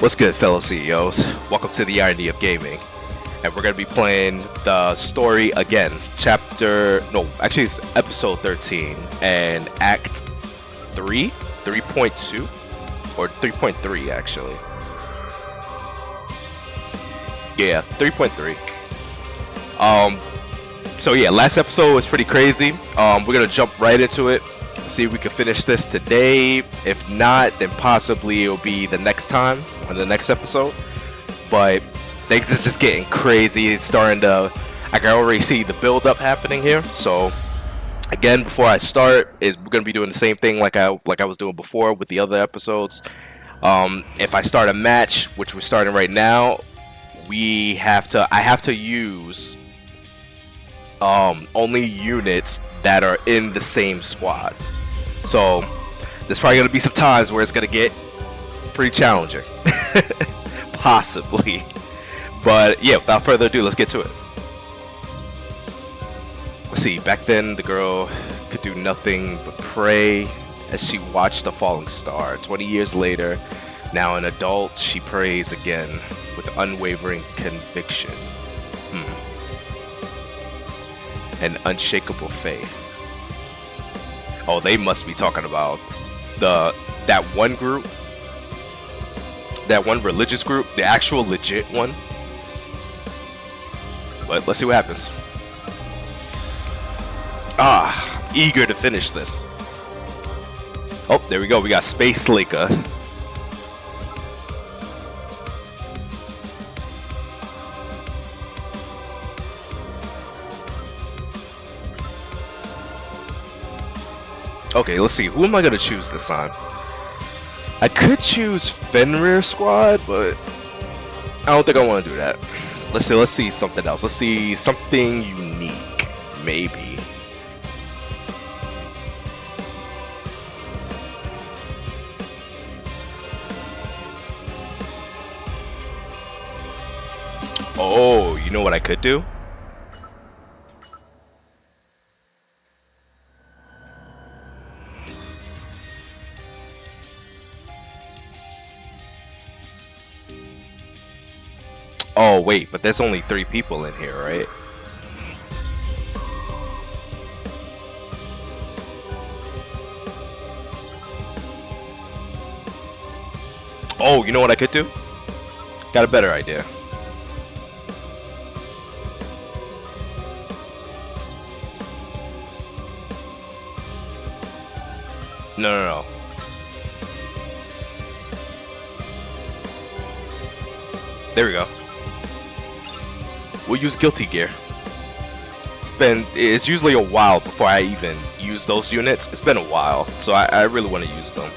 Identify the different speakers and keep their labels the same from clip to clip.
Speaker 1: What's good, fellow CEOs? Welcome to the Irony of Gaming. And we're going to be playing the story again. Actually it's episode 13 and act 3, 3.2, or 3.3 actually. Yeah, 3.3. So yeah, last episode was pretty crazy. We're going to jump right into it. See if we can finish this today. If not, then possibly it'll be the next time on the next episode. But things is just getting crazy. It's starting to, I can already see the build up happening here. So again, before I start, we're gonna be doing the same thing like I was doing before with the other episodes. If I start a match, which we're starting right now, I have to use only units that are in the same squad. So there's probably gonna be some times where it's gonna get pretty challenging. Possibly. But yeah, without further ado, let's get to it. Let's see, back then the girl could do nothing but pray as she watched the falling star. 20 years later, now an adult, she prays again with unwavering conviction. And unshakable faith. Oh, they must be talking about that one group, that one religious group, the actual legit one. But let's see what happens. Eager to finish this. Oh, there we go. We got Space Laker. Okay, let's see. Who am I gonna choose this time? I could choose Fenrir Squad, but I don't think I want to do that. Let's see something else. Let's see something unique, maybe. Oh, you know what I could do? Oh wait, but there's only 3 people in here, right? Oh, you know what I could do? Got a better idea. No. There we go. We'll use Guilty Gear. It's usually a while before I even use those units. It's been a while, so I really want to use them.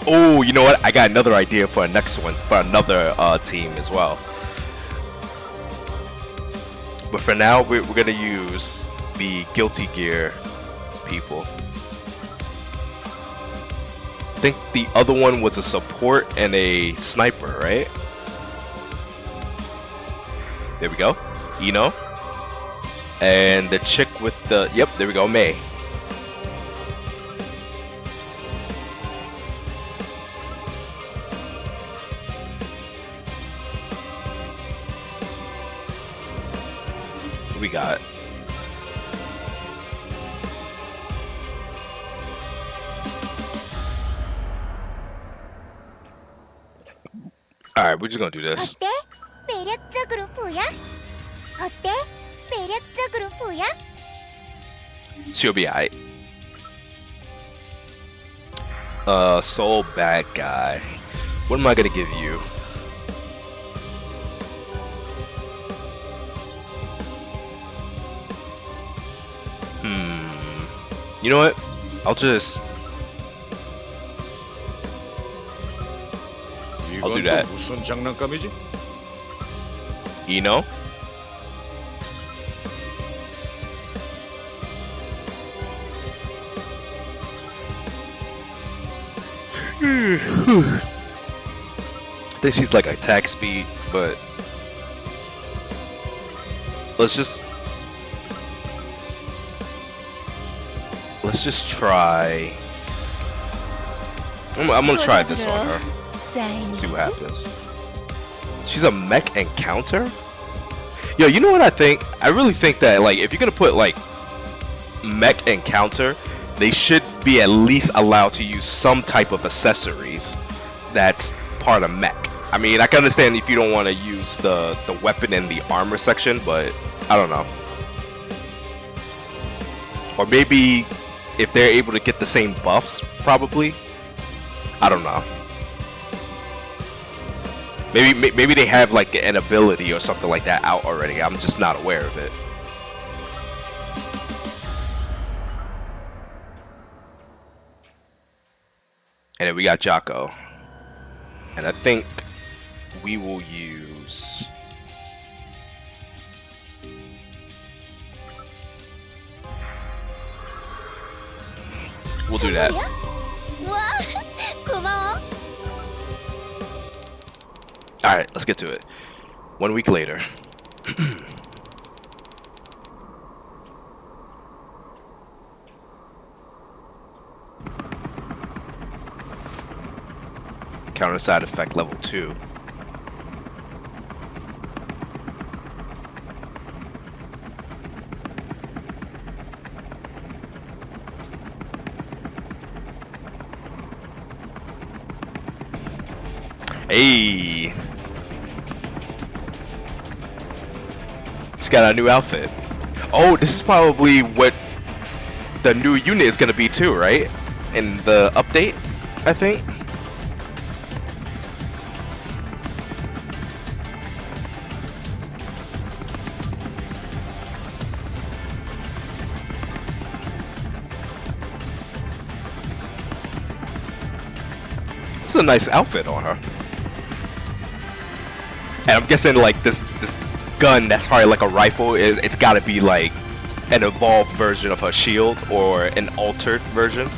Speaker 1: Oh, you know what? I got another idea for a next one, for another team as well. But for now, we're gonna use the Guilty Gear people. I think the other one was a support and a sniper, right? There we go. Eno. And the chick with the... Yep, there we go. May. What we got? Alright, we're just gonna do this.
Speaker 2: 매력적으로 보여? 어때? 매력적으로 보여?
Speaker 1: She'll be alright. Soul bad guy. What am I gonna give you? You know what? I'll do that.
Speaker 3: 무슨 장난감이지?
Speaker 1: Eno. I think she's like attack speed, but let's just try I'm gonna try this on her. See what happens. She's a mech encounter? Yo, you know what I think? I really think that, like, if you're gonna put, like, mech encounter, they should be at least allowed to use some type of accessories that's part of mech. I mean, I can understand if you don't want to use the weapon and the armor section, but I don't know. Or maybe if they're able to get the same buffs, probably. I don't know. Maybe they have like an ability or something like that out already. I'm just not aware of it. And then we got Jocko. And I think we will use... We'll do that. Alright, let's get to it. 1 week later. CounterSide effect level 2. Hey, she's got a new outfit. Oh, this is probably what the new unit is gonna be too, right? In the update, I think. This is a nice outfit on her. And I'm guessing like this gun that's probably like a rifle, it's gotta be like an evolved version of her shield or an altered version.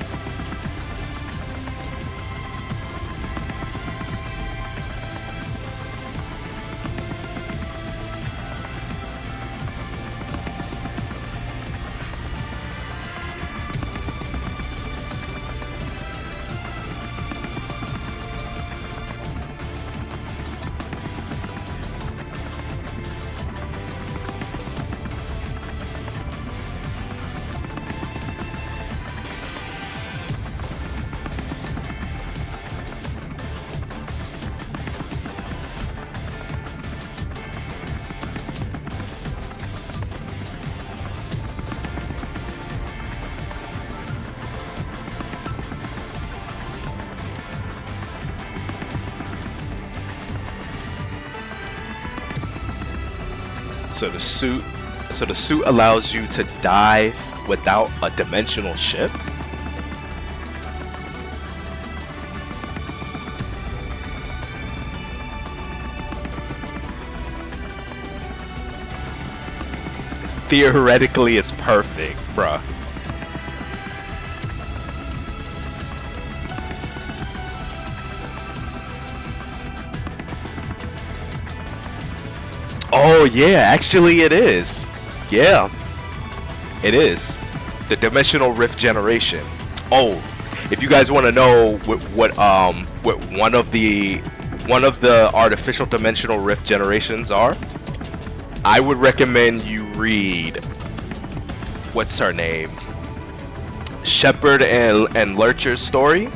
Speaker 1: So the suit allows you to dive without a dimensional ship. Theoretically, it's perfect, bruh. Oh yeah, actually it is. Yeah, it is. The dimensional rift generation. Oh, if you guys want to know what one of the artificial dimensional rift generations are, I would recommend you read, what's her name? Shepard and Lurcher's story.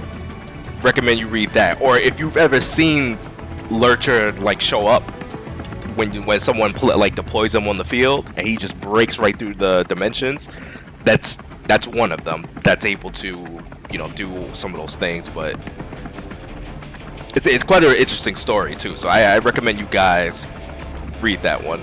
Speaker 1: Recommend you read that. Or if you've ever seen Lurcher like show up when someone like deploys him on the field and he just breaks right through the dimensions, that's one of them that's able to, you know, do some of those things. But it's quite an interesting story too, so I recommend you guys read that one.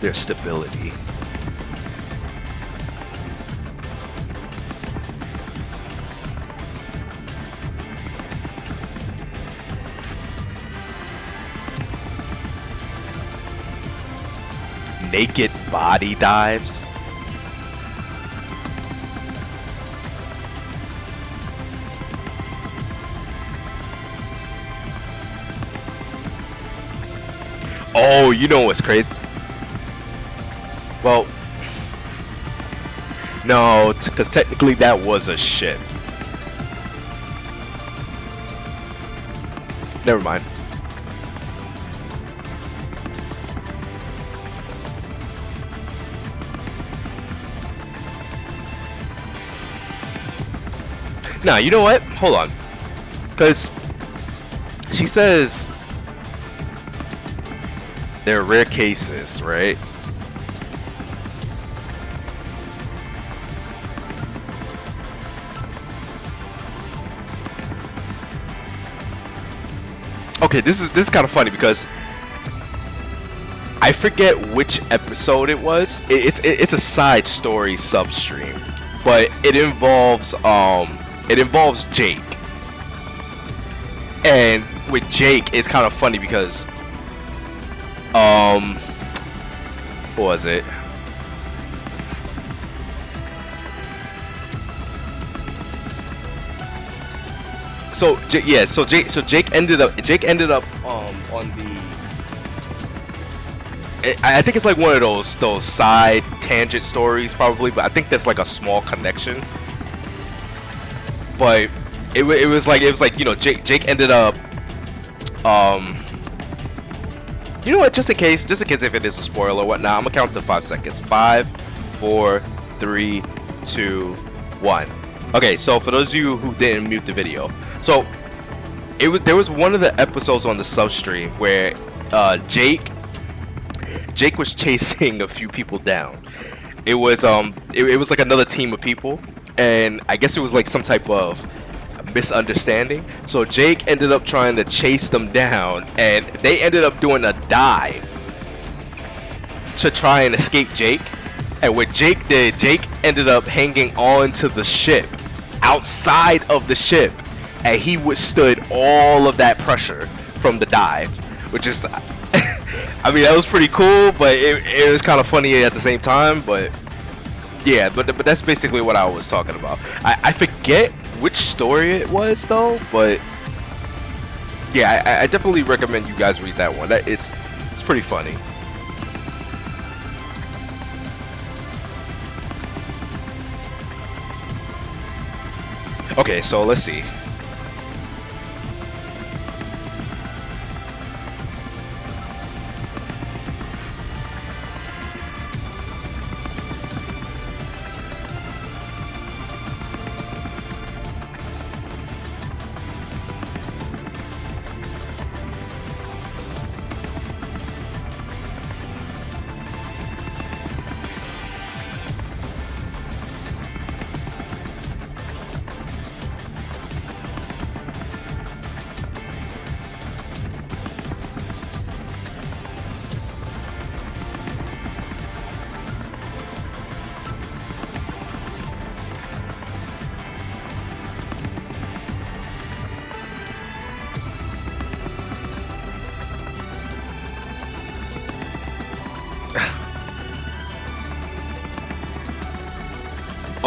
Speaker 1: Their stability. Naked body dives. Oh, you know what's crazy? Well, no, because technically that was a ship. Never mind. Nah, you know what? Hold on. Because she says there are rare cases, right? Okay, this is kind of funny because I forget which episode it was. It's a side story substream, but it involves Jake. And with Jake, it's kind of funny because what was it? So yeah, so Jake ended up on the. I think it's like one of those side tangent stories probably, but I think there's like a small connection. But it was like you know Jake ended up you know what, just in case if it is a spoiler or whatnot, I'm gonna count to 5 seconds. 5, 4, 3, 2, 1. Okay, so for those of you who didn't mute the video, so there was one of the episodes on the substream where Jake was chasing a few people down. It was like another team of people, and I guess it was like some type of misunderstanding. So Jake ended up trying to chase them down, and they ended up doing a dive to try and escape Jake. And what Jake did, Jake ended up hanging on to the ship, outside of the ship, and he withstood all of that pressure from the dive, which is I mean, that was pretty cool, but it was kind of funny at the same time. But yeah, but that's basically what I was talking about. I forget which story it was though, but yeah, I definitely recommend you guys read that one. It's pretty funny. Okay, so let's see.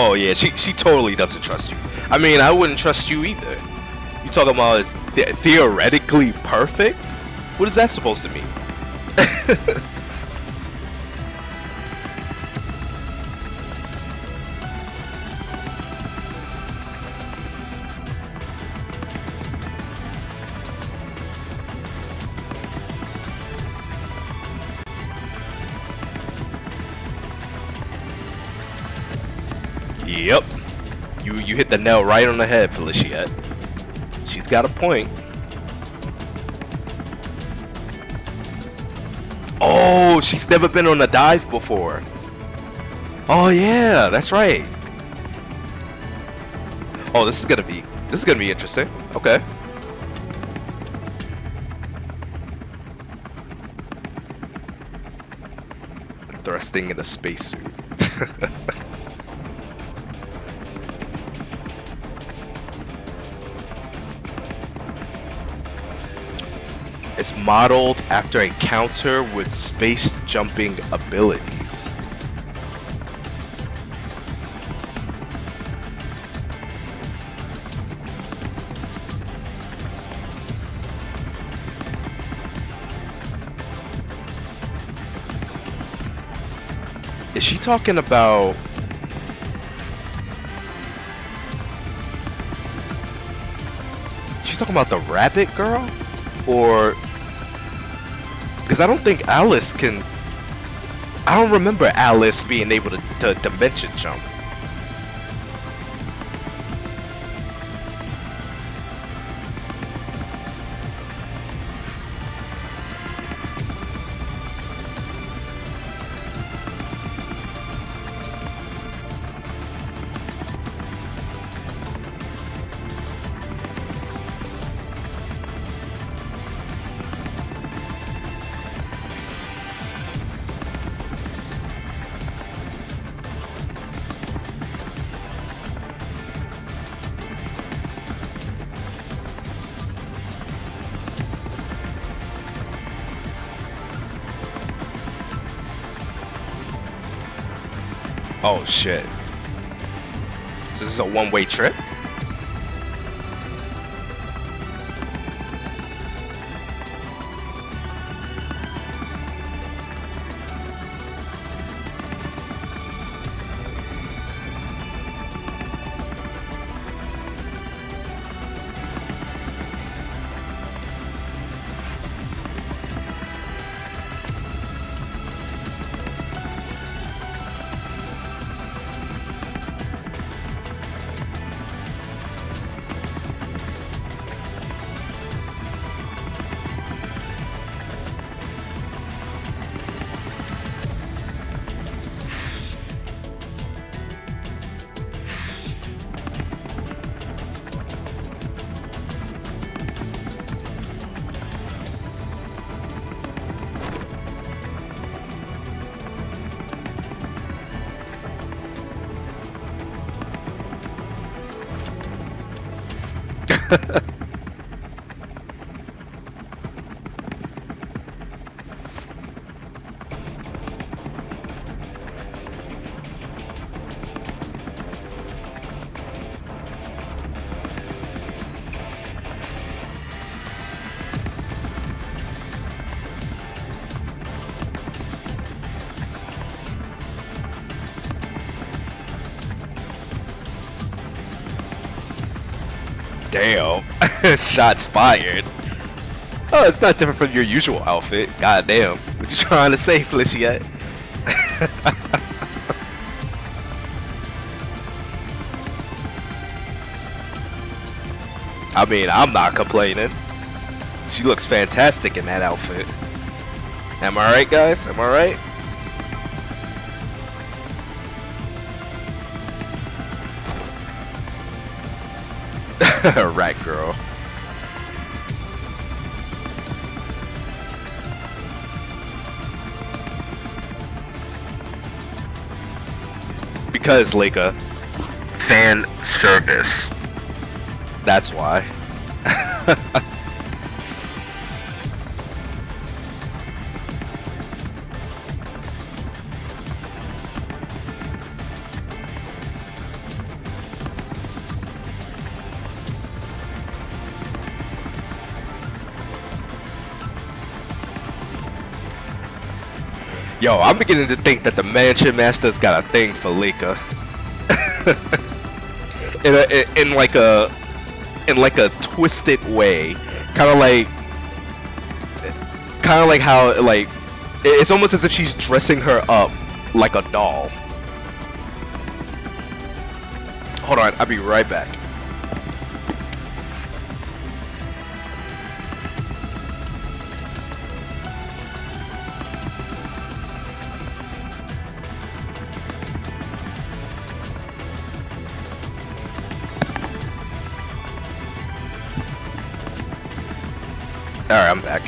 Speaker 1: Oh yeah, she totally doesn't trust you. I mean, I wouldn't trust you either. You talking about it's theoretically perfect? What is that supposed to mean? Yep. You hit the nail right on the head, Feliciette. She's got a point. Oh, she's never been on a dive before. Oh yeah, that's right. Oh, this is gonna be interesting. Okay. Thrusting in a spacesuit. It's modeled after a counter with space jumping abilities. Is she talking about? She's talking about the rabbit girl, or because I don't think Alice can. I don't remember Alice being able to dimension jump. Oh shit. So this is a one-way trip? Damn. Shots fired. Oh, it's not different from your usual outfit. God damn. What you trying to say, Felicia? I mean, I'm not complaining. She looks fantastic in that outfit. Am I right, guys? Am I right? Rat girl. Because, Leica, fan service. That's why. Yo, I'm beginning to think that the Mansion Master's got a thing for Leica. in like a twisted way, kind of like how like it's almost as if she's dressing her up like a doll. Hold on, I'll be right back. Alright, I'm back.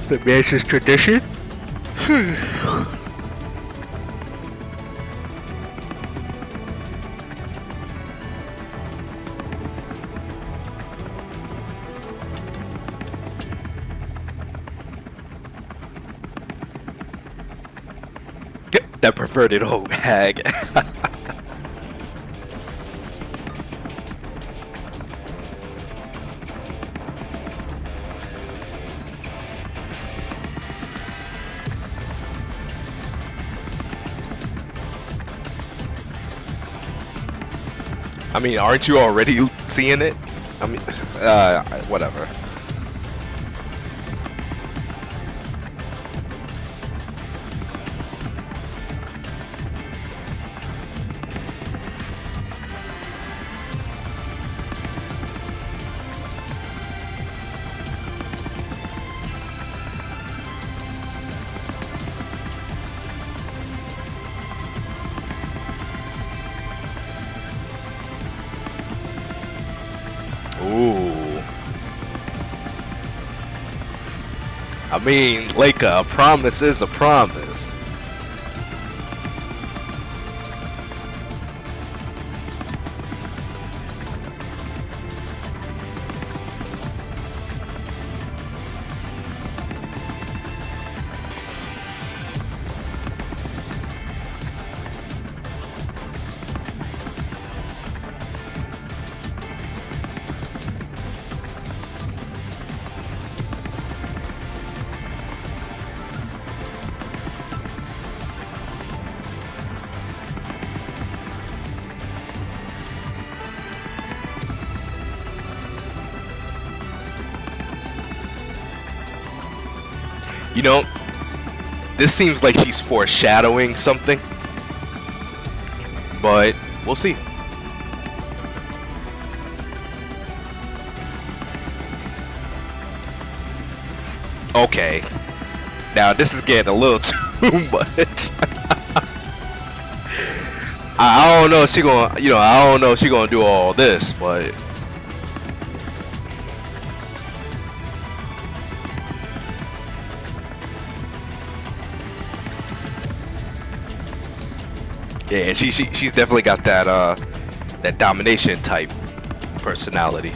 Speaker 1: The Mansion's tradition? That perverted old hag. I mean, aren't you already seeing it? I mean, whatever. Ooh. I mean, Leica, a promise is a promise. You know, this seems like she's foreshadowing something, but we'll see. Okay, now this is getting a little too much. I don't know if she gonna, I don't know if she gonna do all this, but. Yeah, she's definitely got that domination type personality.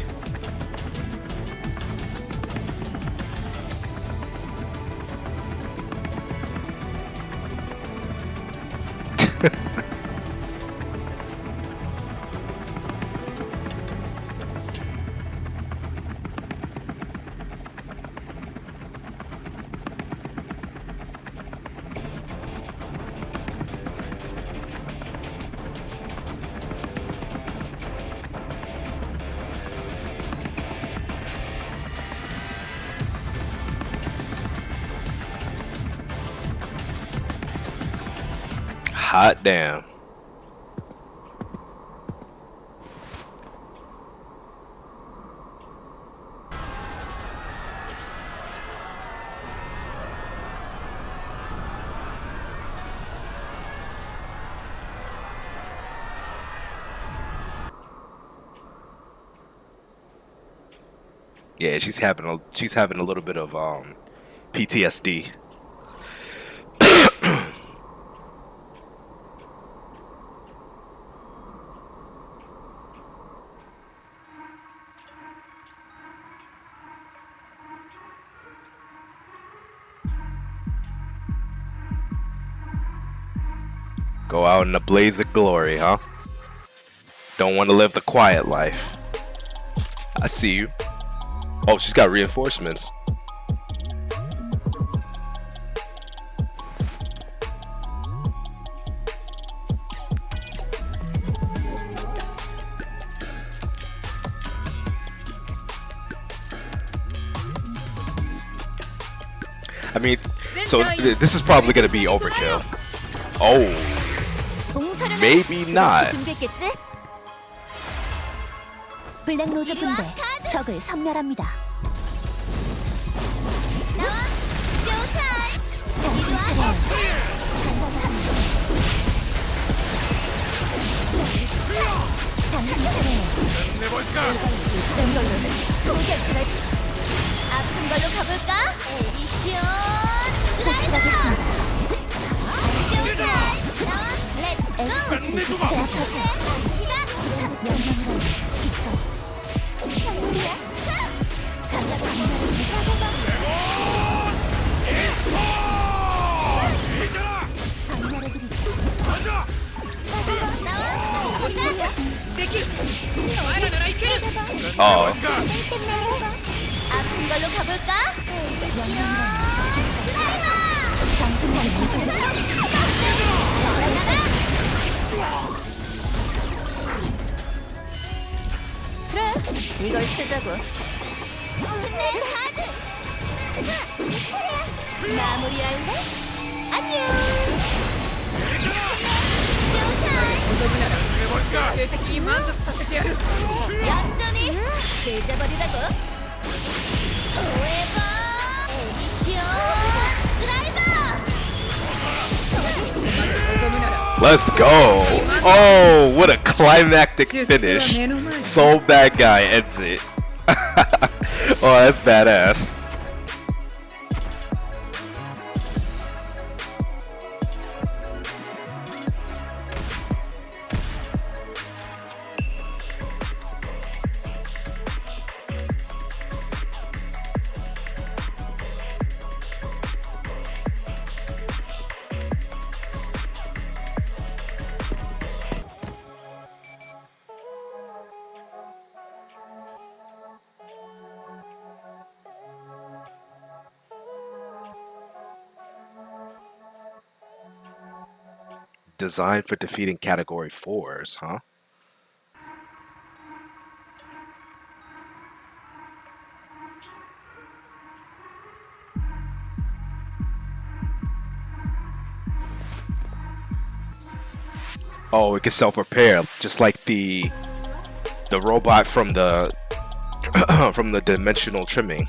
Speaker 1: Hot damn. Yeah, she's having a little bit of PTSD. Go out in a blaze of glory, huh? Don't want to live the quiet life. I see you. Oh, she's got reinforcements. I mean, so this is probably going to be overkill. Oh, maybe not.
Speaker 2: 블랙 로즈 군대 적을 섬멸합니다. 당신 차례. 당신 차례. 아픈 걸로 가볼까? 에디션
Speaker 3: 호출하겠습니다.
Speaker 2: 에스코트를 제압하세요. 명령을 아픈 걸로 가볼까? 이걸 쓰자고. 내 카드. 마무리할래? 안녕. 얌전히 제자버리라고. 포에버 에디션 드라이버.
Speaker 1: Let's go. Oh, what a climactic finish. So bad guy ends it. Oh, that's badass. Designed for defeating category 4s, huh? Oh, it can self-repair, just like the robot from the from the dimensional trimming.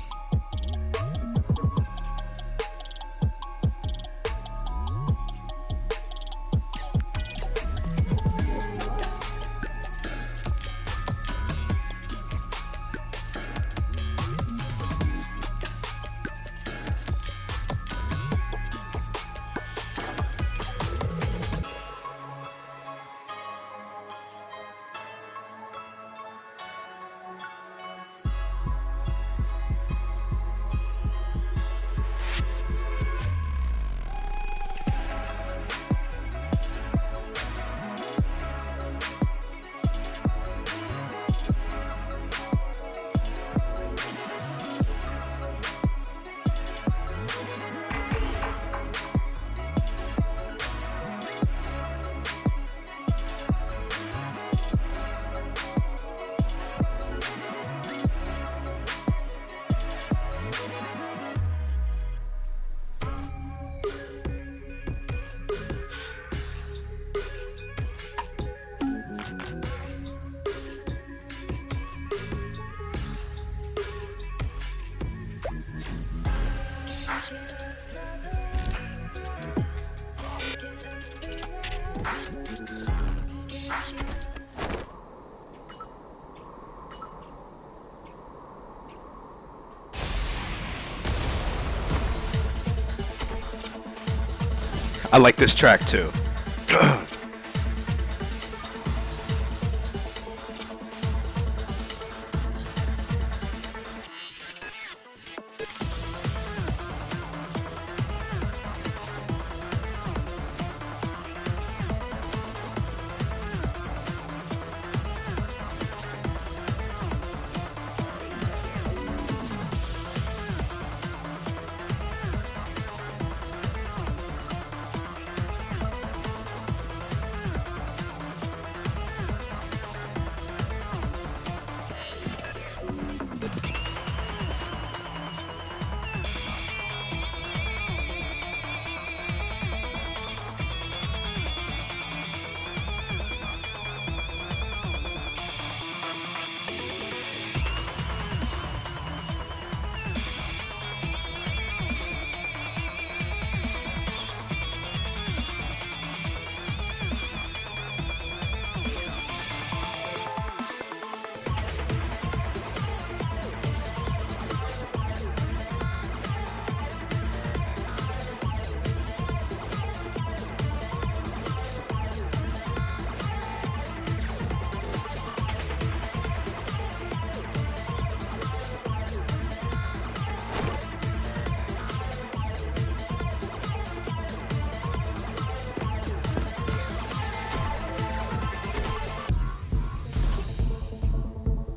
Speaker 1: I like this track too.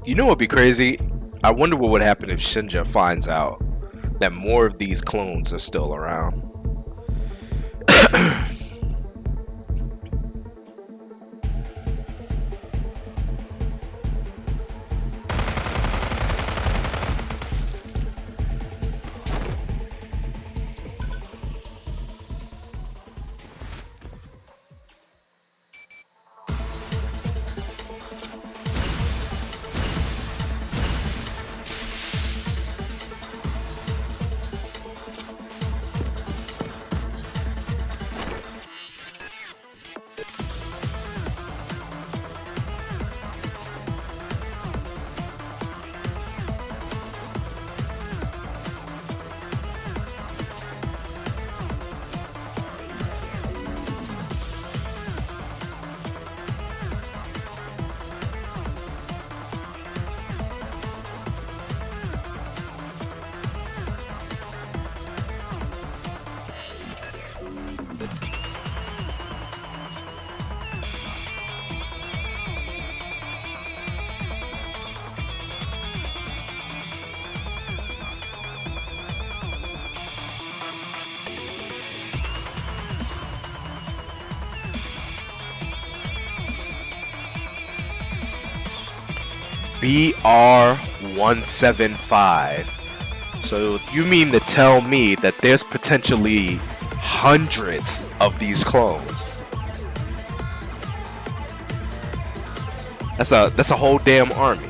Speaker 1: You know what would be crazy? I wonder what would happen if Shinja finds out that more of these clones are still around. BR175. So you mean to tell me that there's potentially hundreds of these clones? That's a whole damn army.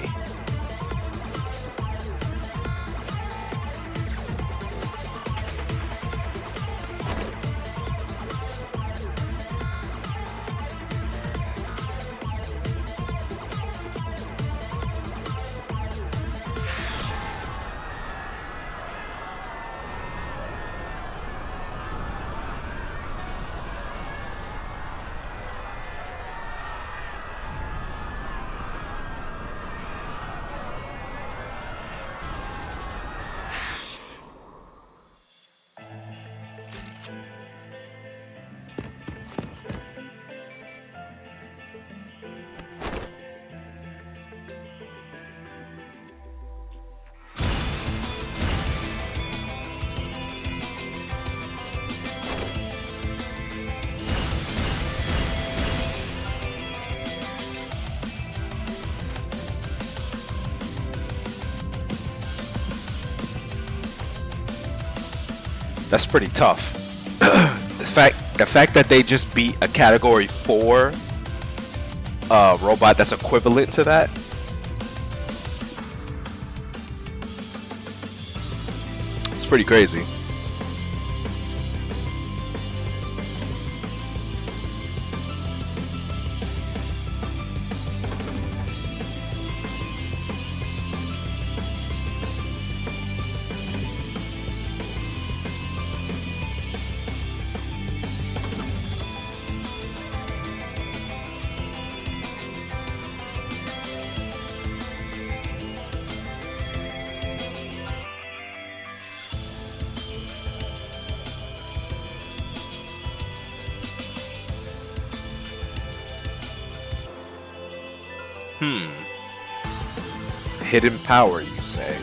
Speaker 1: That's pretty tough. The fact that they just beat a category 4 robot that's equivalent to that. It's pretty crazy. Hidden power, you say?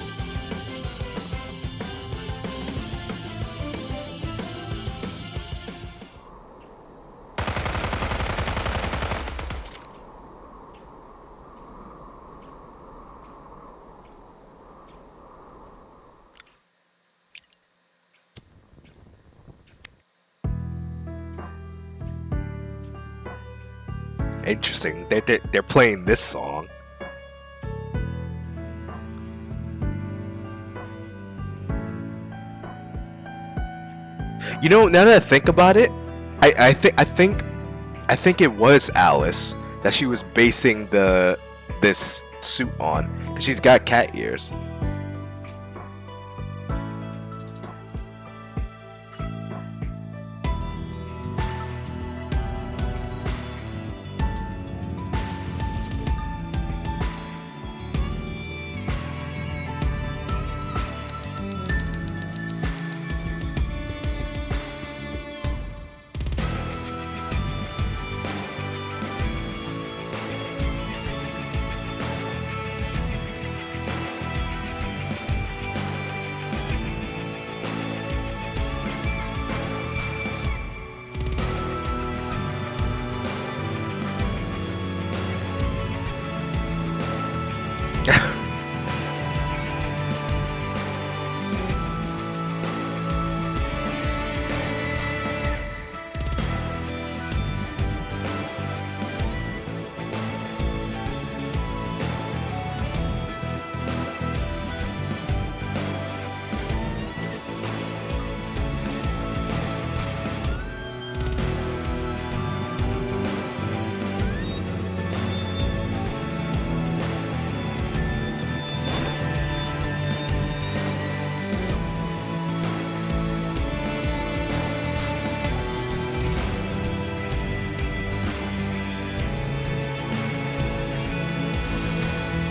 Speaker 1: Interesting. They're playing this song. You know, now that I think about it, I think it was Alice that she was basing this suit on, because she's got cat ears.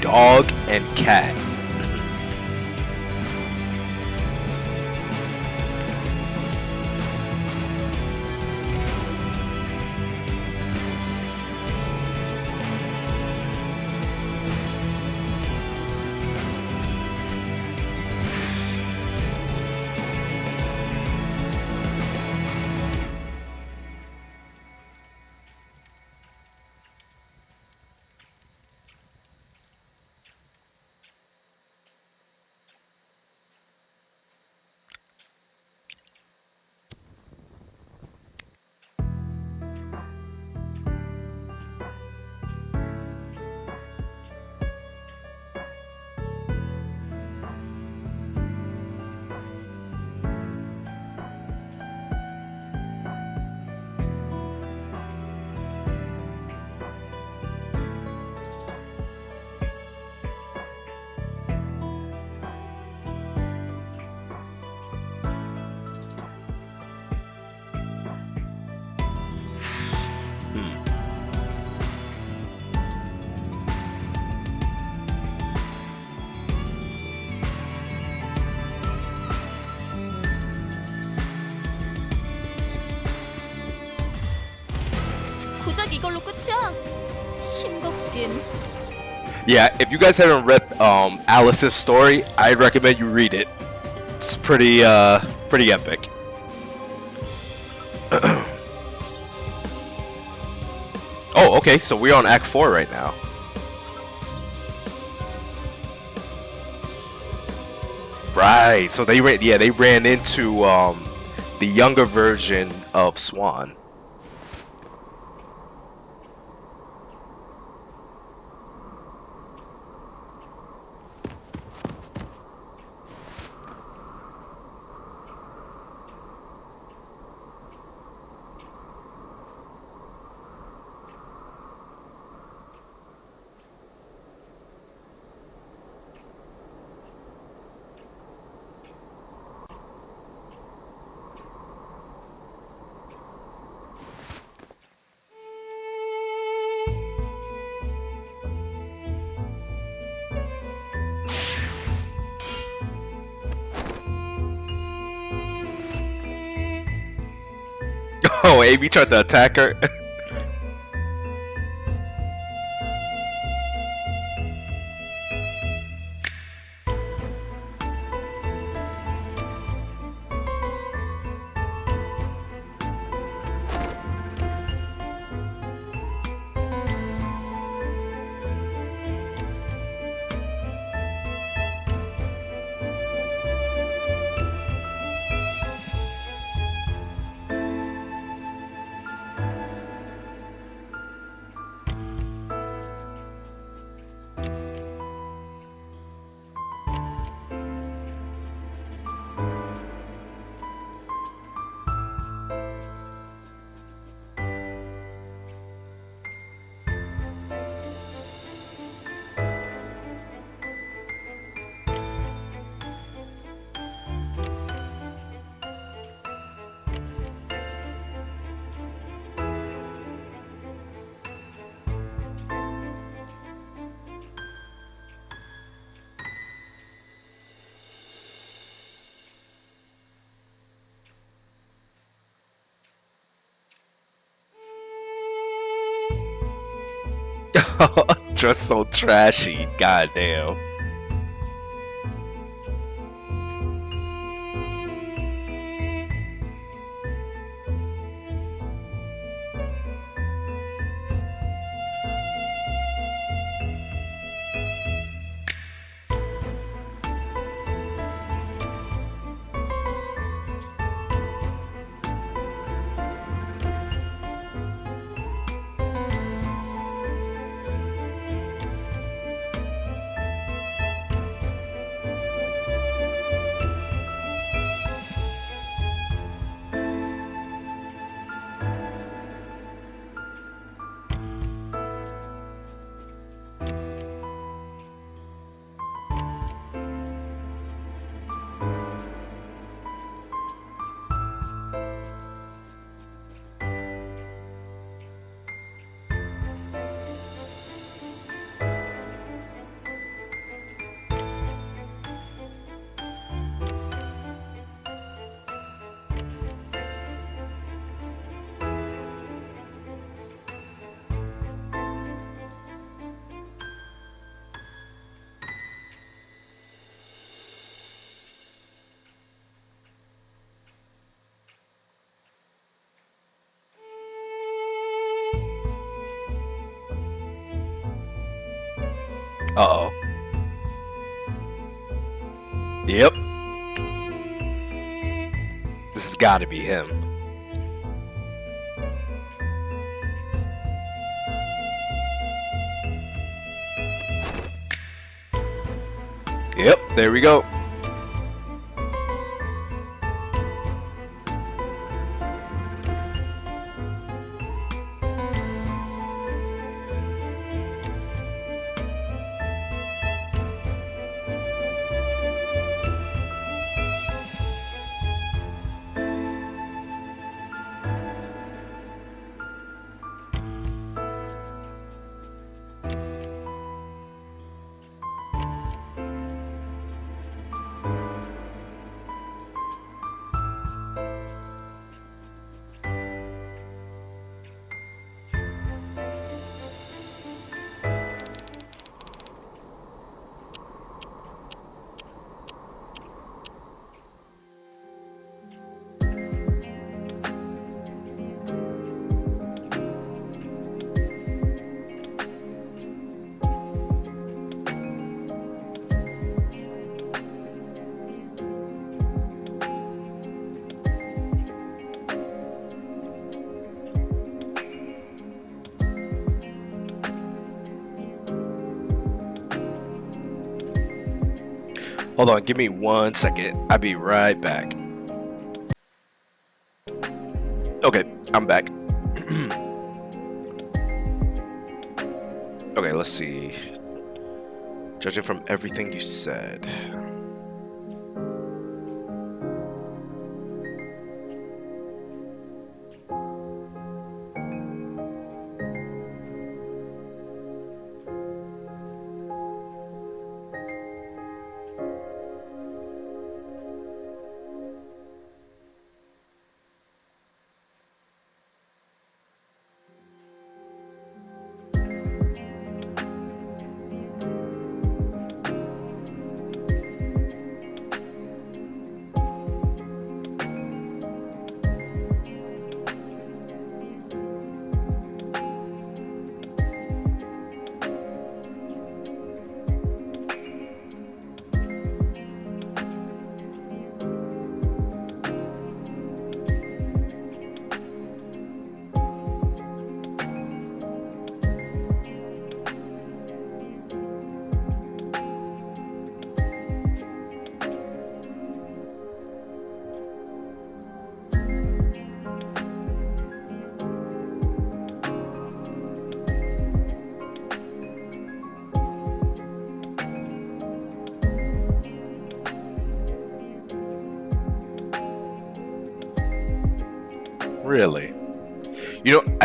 Speaker 1: Dog and cat.
Speaker 2: 딱 이걸로 끝이야. 싱겁긴.
Speaker 1: Yeah, if you guys haven't read Alice's story, I'd recommend you read it. It's pretty epic. Oh, okay, so we're on Act 4 right now. Right, so they ran into the younger version of Swan. Oh, Amy tried to attack her. Just so trashy, goddamn. Uh-oh. Yep. This has got to be him. Yep, there we go. Hold on, give me 1 second. I'll be right back. Okay, I'm back. Okay, let's see. Judging from everything you said. Really? You know,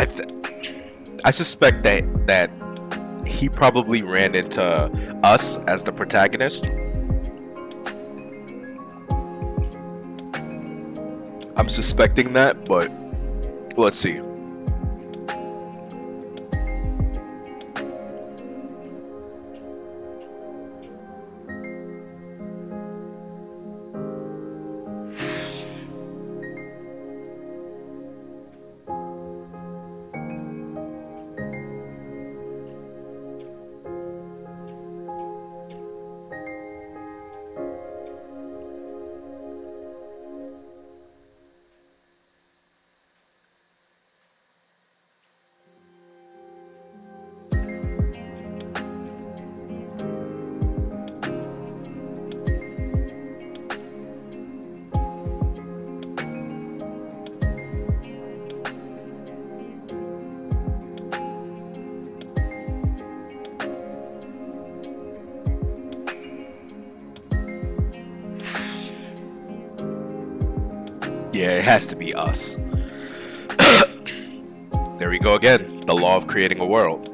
Speaker 1: I suspect that he probably ran into us as the protagonist. I'm suspecting that, but let's see. Yeah, it has to be us. There we go again. The law of creating a world.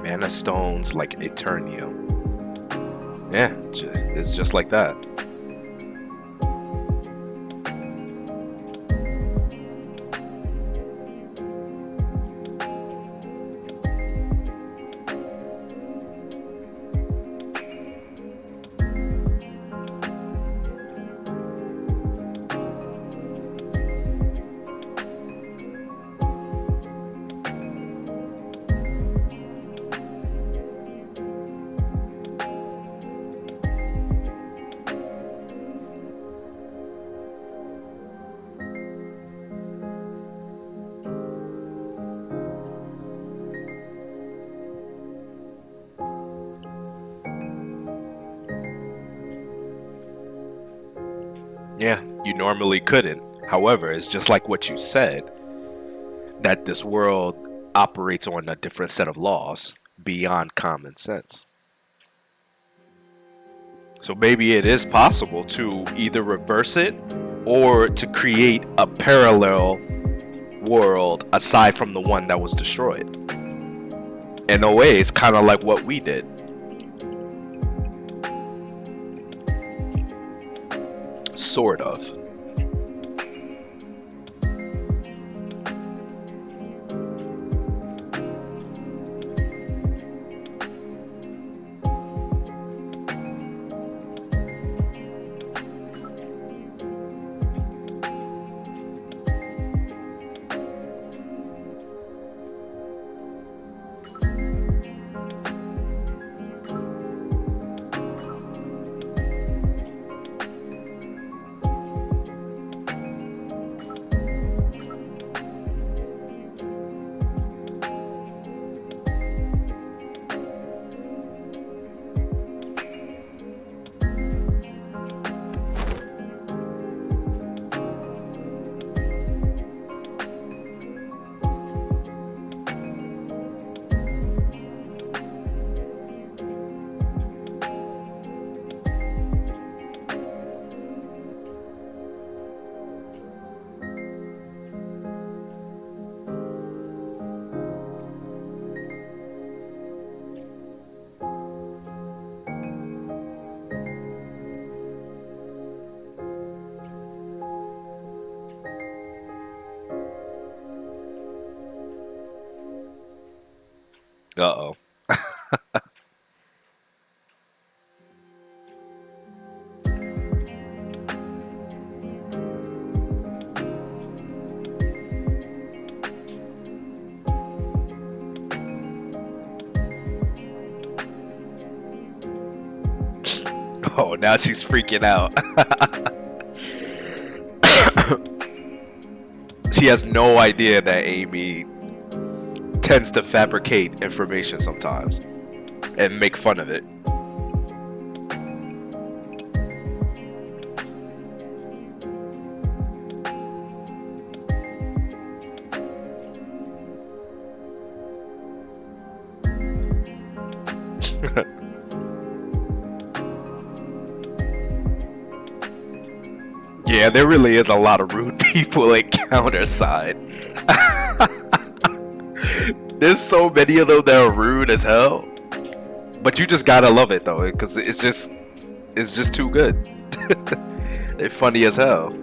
Speaker 1: Mana stones like Eternium. Yeah, it's just like that. Yeah, you normally couldn't. However, it's just like what you said, that this world operates on a different set of laws beyond common sense. So maybe it is possible to either reverse it or to create a parallel world aside from the one that was destroyed. In a way, it's kind of like what we did. Sort of. Uh-oh. Oh, now she's freaking out. She has no idea that Amy tends to fabricate information sometimes and make fun of it. Yeah, there really is a lot of rude people at CounterSide. There's so many of them that are rude as hell. But you just gotta love it though, because it's just too good. They're funny as hell.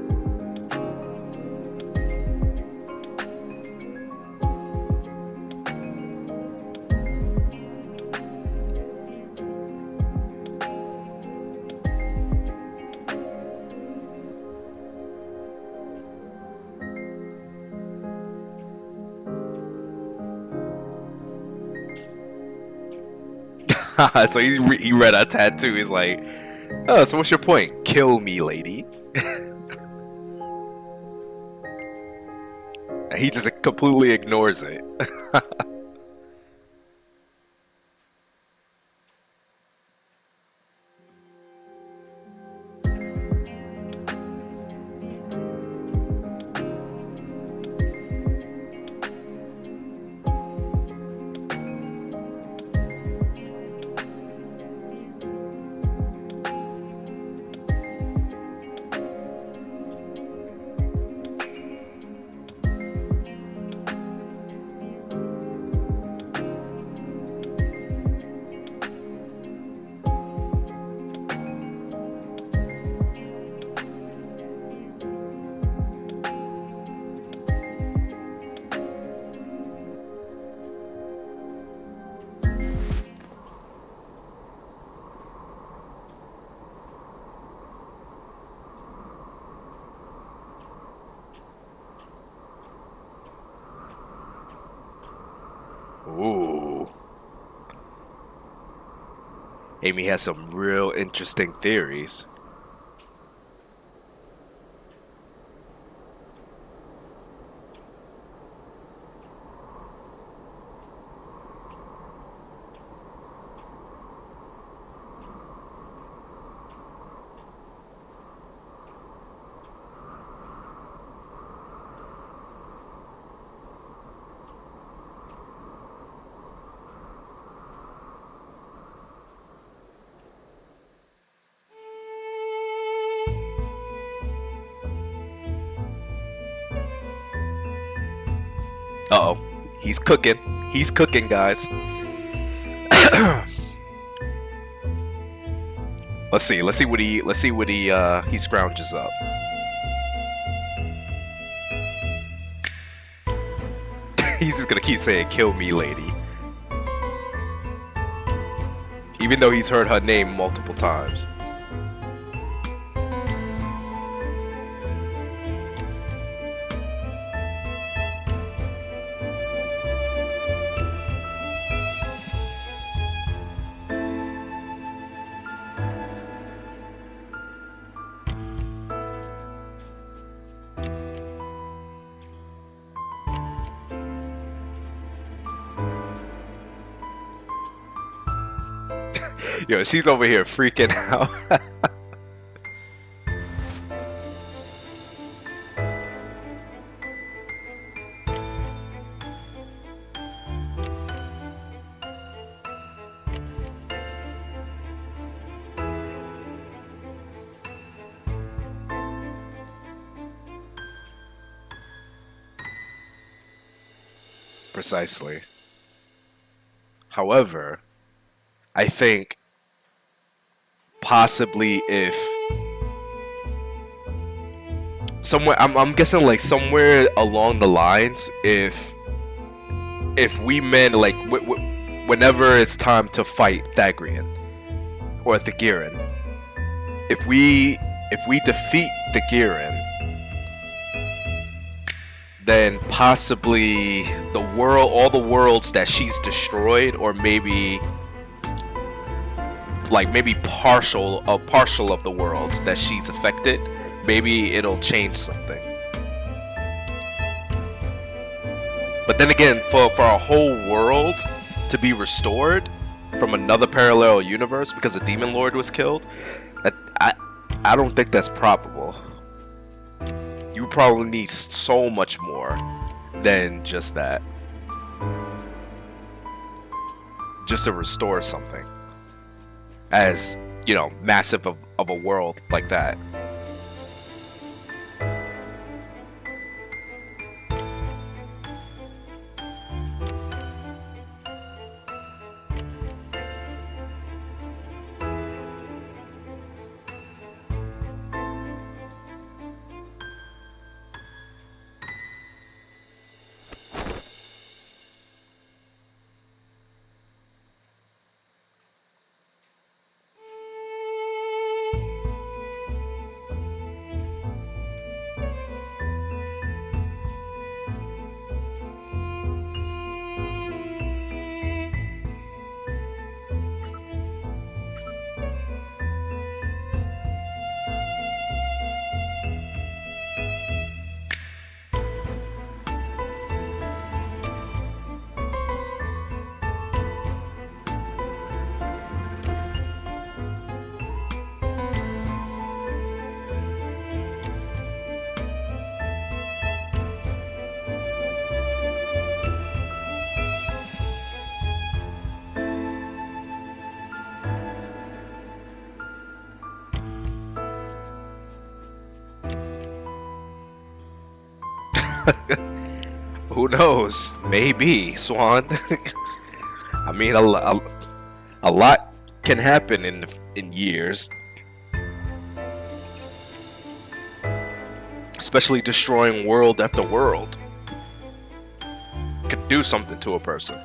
Speaker 1: So he read a tattoo. He's like, oh, so what's your point? Kill me, lady. And he just completely ignores it. Ooh. Amy has some real interesting theories. Uh-oh. He's cooking. He's cooking, guys. Let's see what he scrounges up. He's just gonna keep saying, kill me, lady. Even though he's heard her name multiple times. Yo, she's over here freaking out. Precisely. However, I think possibly if somewhere, I'm guessing like somewhere along the lines, if we men like whenever it's time to fight Thagrian or Thagirin, if we defeat Thagirin, then possibly all the worlds that she's destroyed, or maybe partial of the worlds that she's affected, maybe it'll change something. But then again, for a whole world to be restored from another parallel universe because the Demon Lord was killed, I don't think that's probable. You probably need so much more than just that. Just to restore something as, massive of a world like that. Who knows? Maybe, Swan. I mean, a lot can happen in years, especially destroying world after world. Could do something to a person.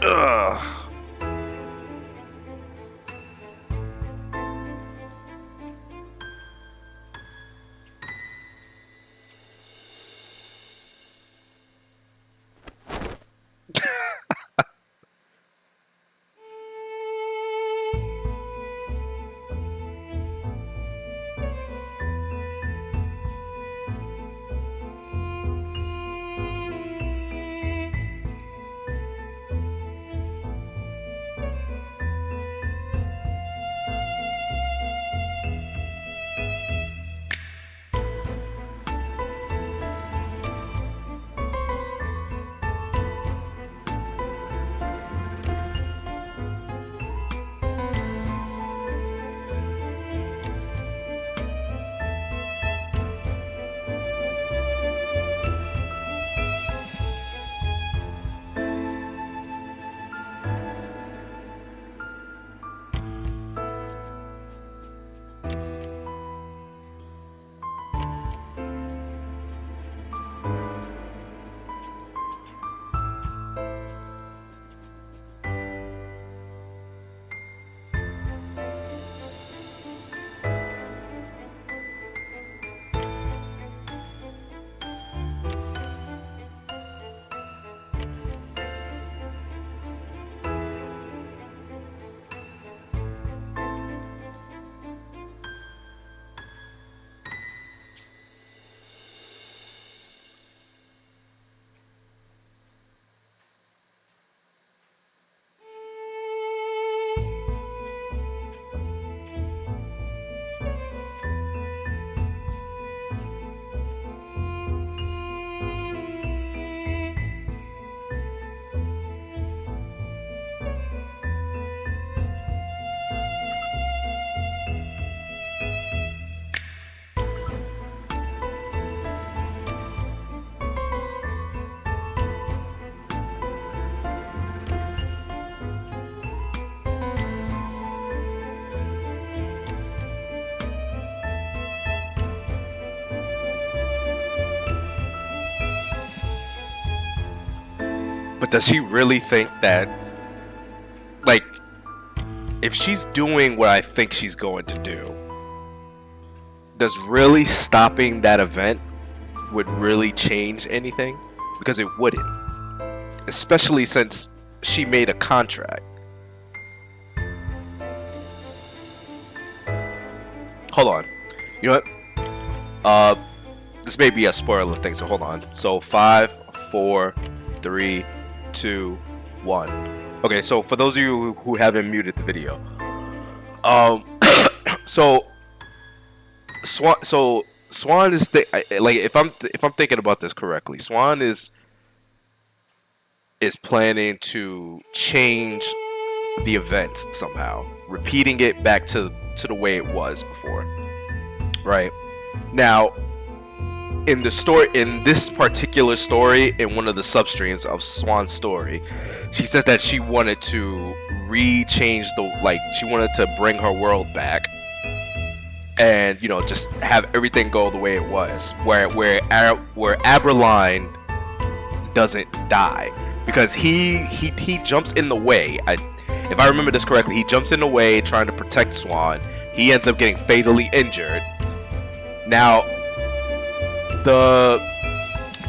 Speaker 1: Ugh. But does she really think that, like, if she's doing what I think she's going to do, does really stopping that event would really change anything? Because it wouldn't. Especially since she made a contract. Hold on. You know what? This may be a spoiler thing, so hold on. So 5, 4, 3, 2, 1. Okay, so for those of you who haven't muted the video, so Swan is like, if I'm thinking about this correctly, Swan is planning to change the event somehow, repeating it back to the way it was before. Right now, in this particular story, in one of the substreams of Swan's story, she says that she wanted to re-change she wanted to bring her world back, and just have everything go the way it was, where Aberline doesn't die, because he jumps in the way. If I remember this correctly, he jumps in the way trying to protect Swan. He ends up getting fatally injured. Now,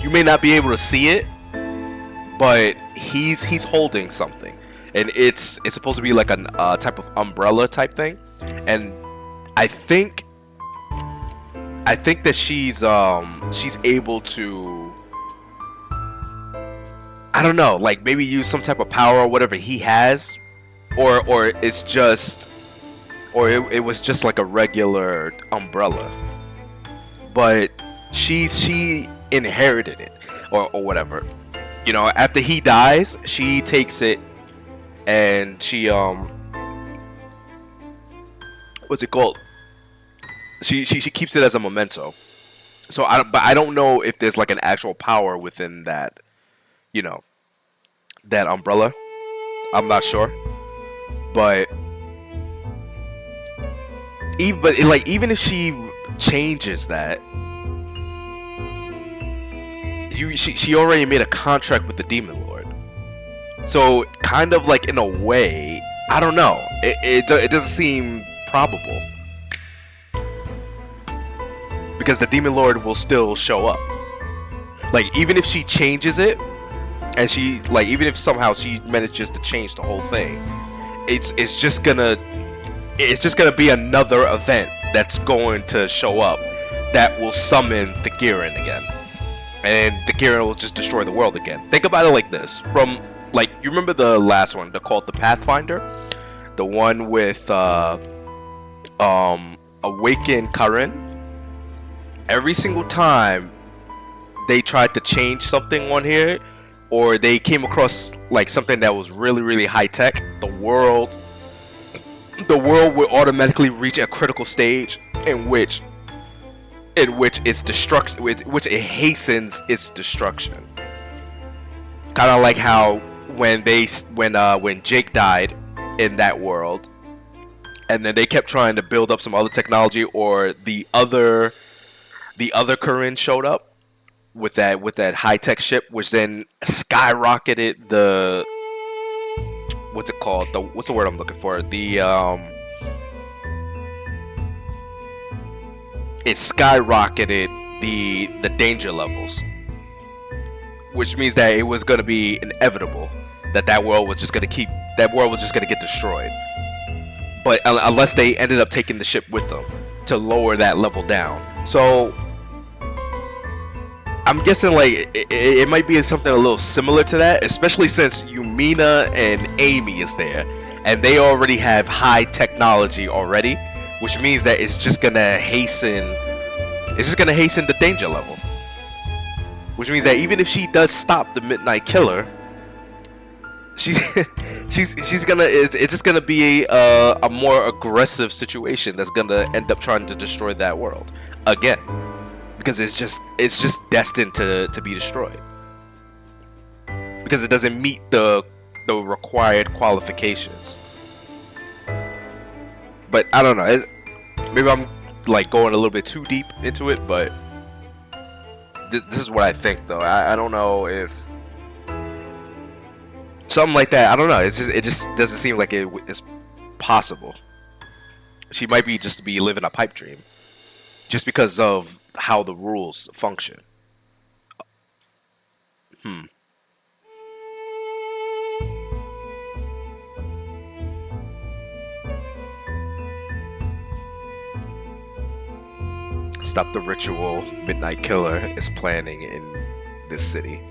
Speaker 1: you may not be able to see it, but he's holding something, and it's supposed to be like a type of umbrella type thing, and I think that she's able to, I don't know, like maybe use some type of power or whatever he has, or it's just, or it was just like a regular umbrella, but she inherited it or whatever. After he dies, she takes it and she what's it called? She keeps it as a memento. So I don't know if there's like an actual power within that, that umbrella. I'm not sure, but even if she changes that, she already made a contract with the Demon Lord. So kind of like, in a way, I don't know. It doesn't seem probable, because the Demon Lord will still show up. Like, even if she changes it, and even if somehow she manages to change the whole thing, it's just gonna be another event that's going to show up that will summon the Giran again, and the Giran will just destroy the world again. Think about it like this: from you remember the last one, called the Pathfinder, the one with Awakened Karen. Every single time they tried to change something on here, or they came across something that was really, really high tech, the world would automatically reach a critical stage in which its destruction, which it hastens its destruction. Kind of like how when Jake died in that world, and then they kept trying to build up some other technology, or the other Corinne showed up with that high tech ship, which then skyrocketed the, what's it called? What's the word I'm looking for? It skyrocketed the danger levels, which means that it was going to be inevitable that world was just going to get destroyed. But unless they ended up taking the ship with them to lower that level down. So I'm guessing it might be something a little similar to that, especially since Yumina and Amy is there, and they already have high technology already, which means that it's just gonna hasten the danger level. Which means that even if she does stop the Midnight Killer, it's just gonna be a more aggressive situation that's gonna end up trying to destroy that world again. Because it's just destined to be destroyed, because it doesn't meet the required qualifications. But I don't know, maybe I'm going a little bit too deep into it, but this is what I think, though. I don't know if something like that. I don't know. It just doesn't seem like it's possible. She might be just be living a pipe dream, just because of how the rules function. Stop the ritual. Midnight Killer is planning in this city.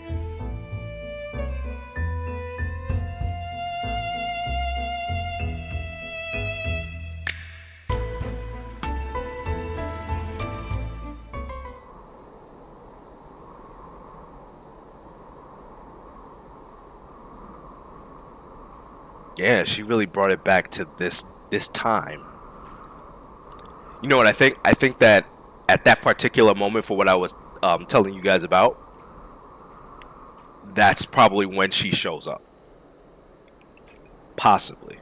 Speaker 1: Yeah, she really brought it back to this time. You know what I think? I think that at that particular moment, for what I was telling you guys about, that's probably when she shows up. Possibly.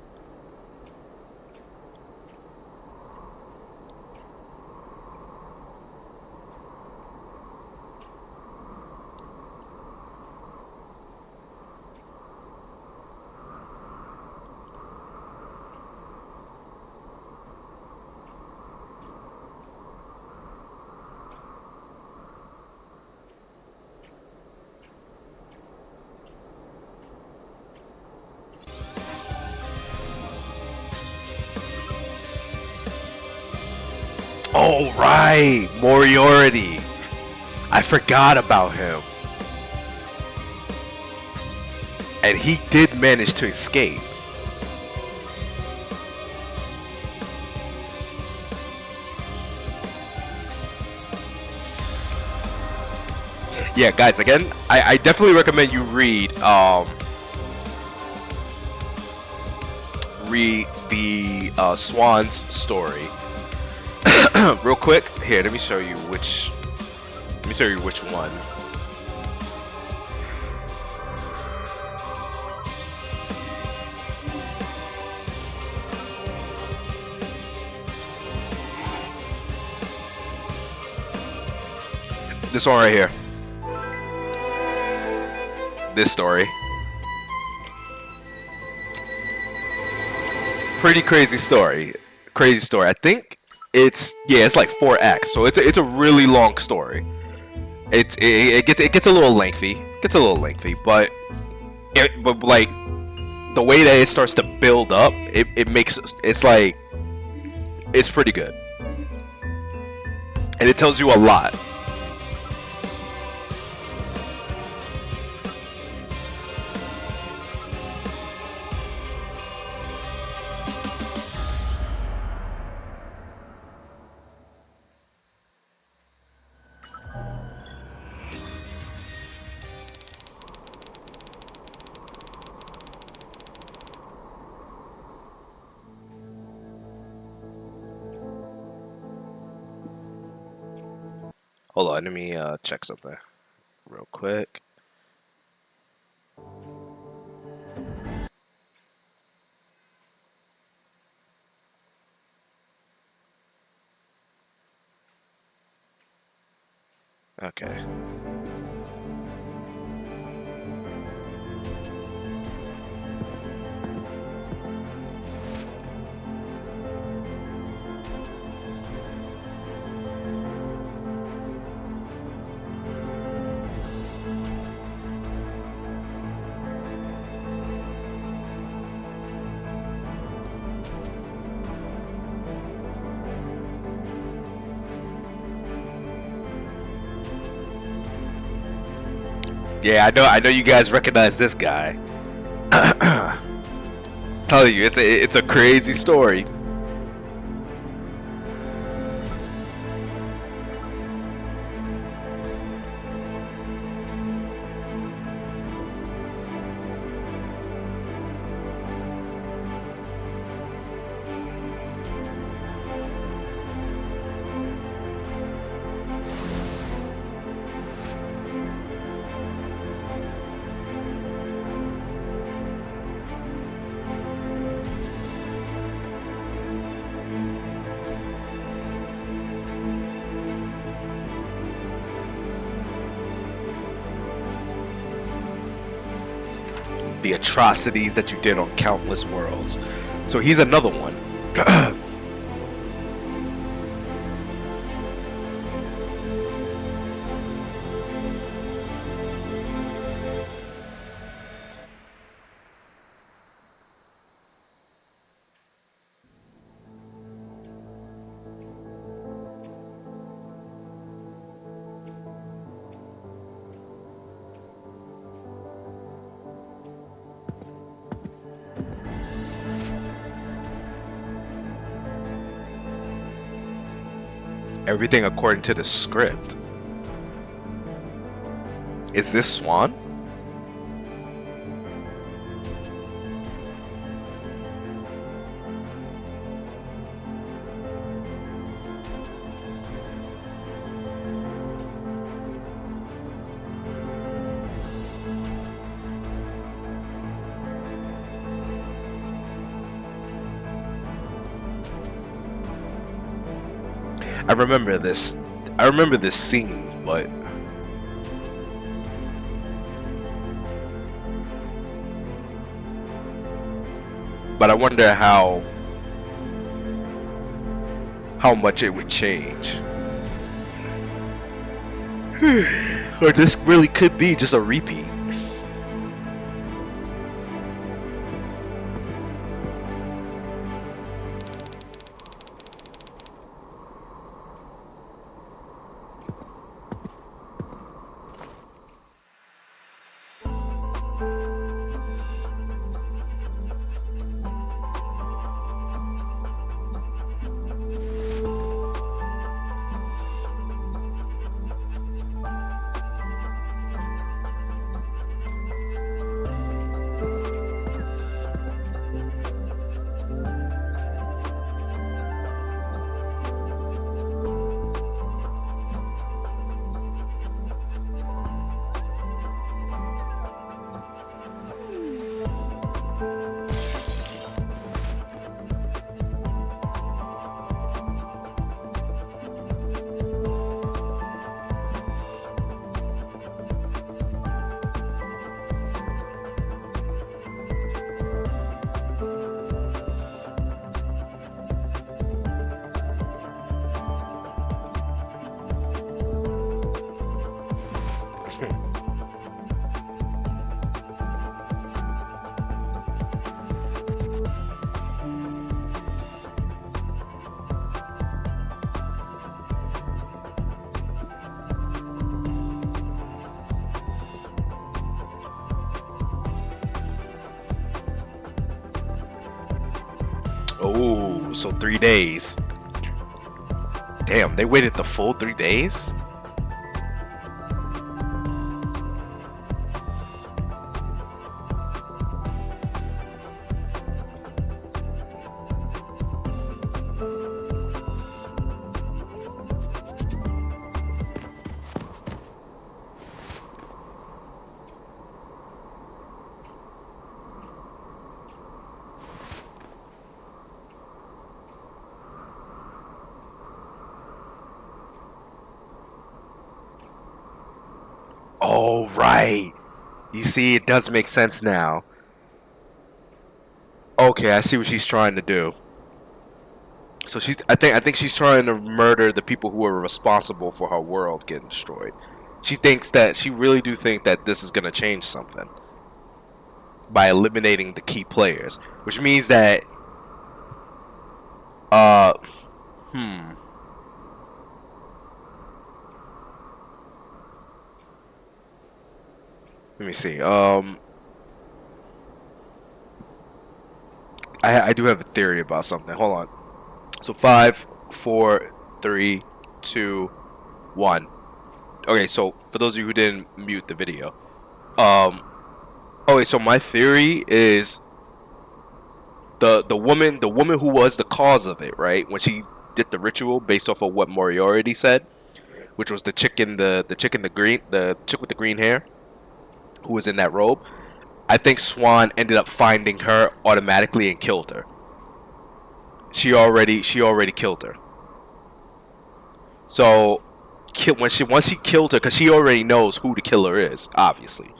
Speaker 1: Oh, right. Moriarty. I forgot about him. And he did manage to escape. Yeah, guys, again, I definitely recommend you read the Swan's story. Real quick. Here, let me show you which one. This one right here. This story. Pretty crazy story. Crazy story. I think it's like 4 acts, so it's a really long story. It gets a little lengthy. But like the way that it starts to build up, it makes it's like it's pretty good, and it tells you a lot. Hold on, let me check something real quick. Okay. Yeah, I know you guys recognize this guy. Telling you, it's a crazy story. the atrocities that you did on countless worlds. So he's another one. Everything according to the script. Is this Swan? I remember this. I remember this scene, but I wonder how much it would change. Or this really could be just a repeat. Oh, so 3 days. Damn, they waited the full 3 days? Oh, right. You see, it does make sense now. Okay, I see what she's trying to do. So I think she's trying to murder the people who are responsible for her world getting destroyed. She really do think that this is gonna change something by eliminating the key players, which means that let me see. I do have a theory about something. Hold on. So 5, 4, 3, 2, 1. Okay, so for those of you who didn't mute the video, okay, so my theory is the woman who was the cause of it, right? When she did the ritual based off of what Moriarty said, which was the chick with the green hair, who was in that robe. I think Swan ended up finding her automatically and killed her. She already killed her. So once she killed her, because she already knows who the killer is, obviously.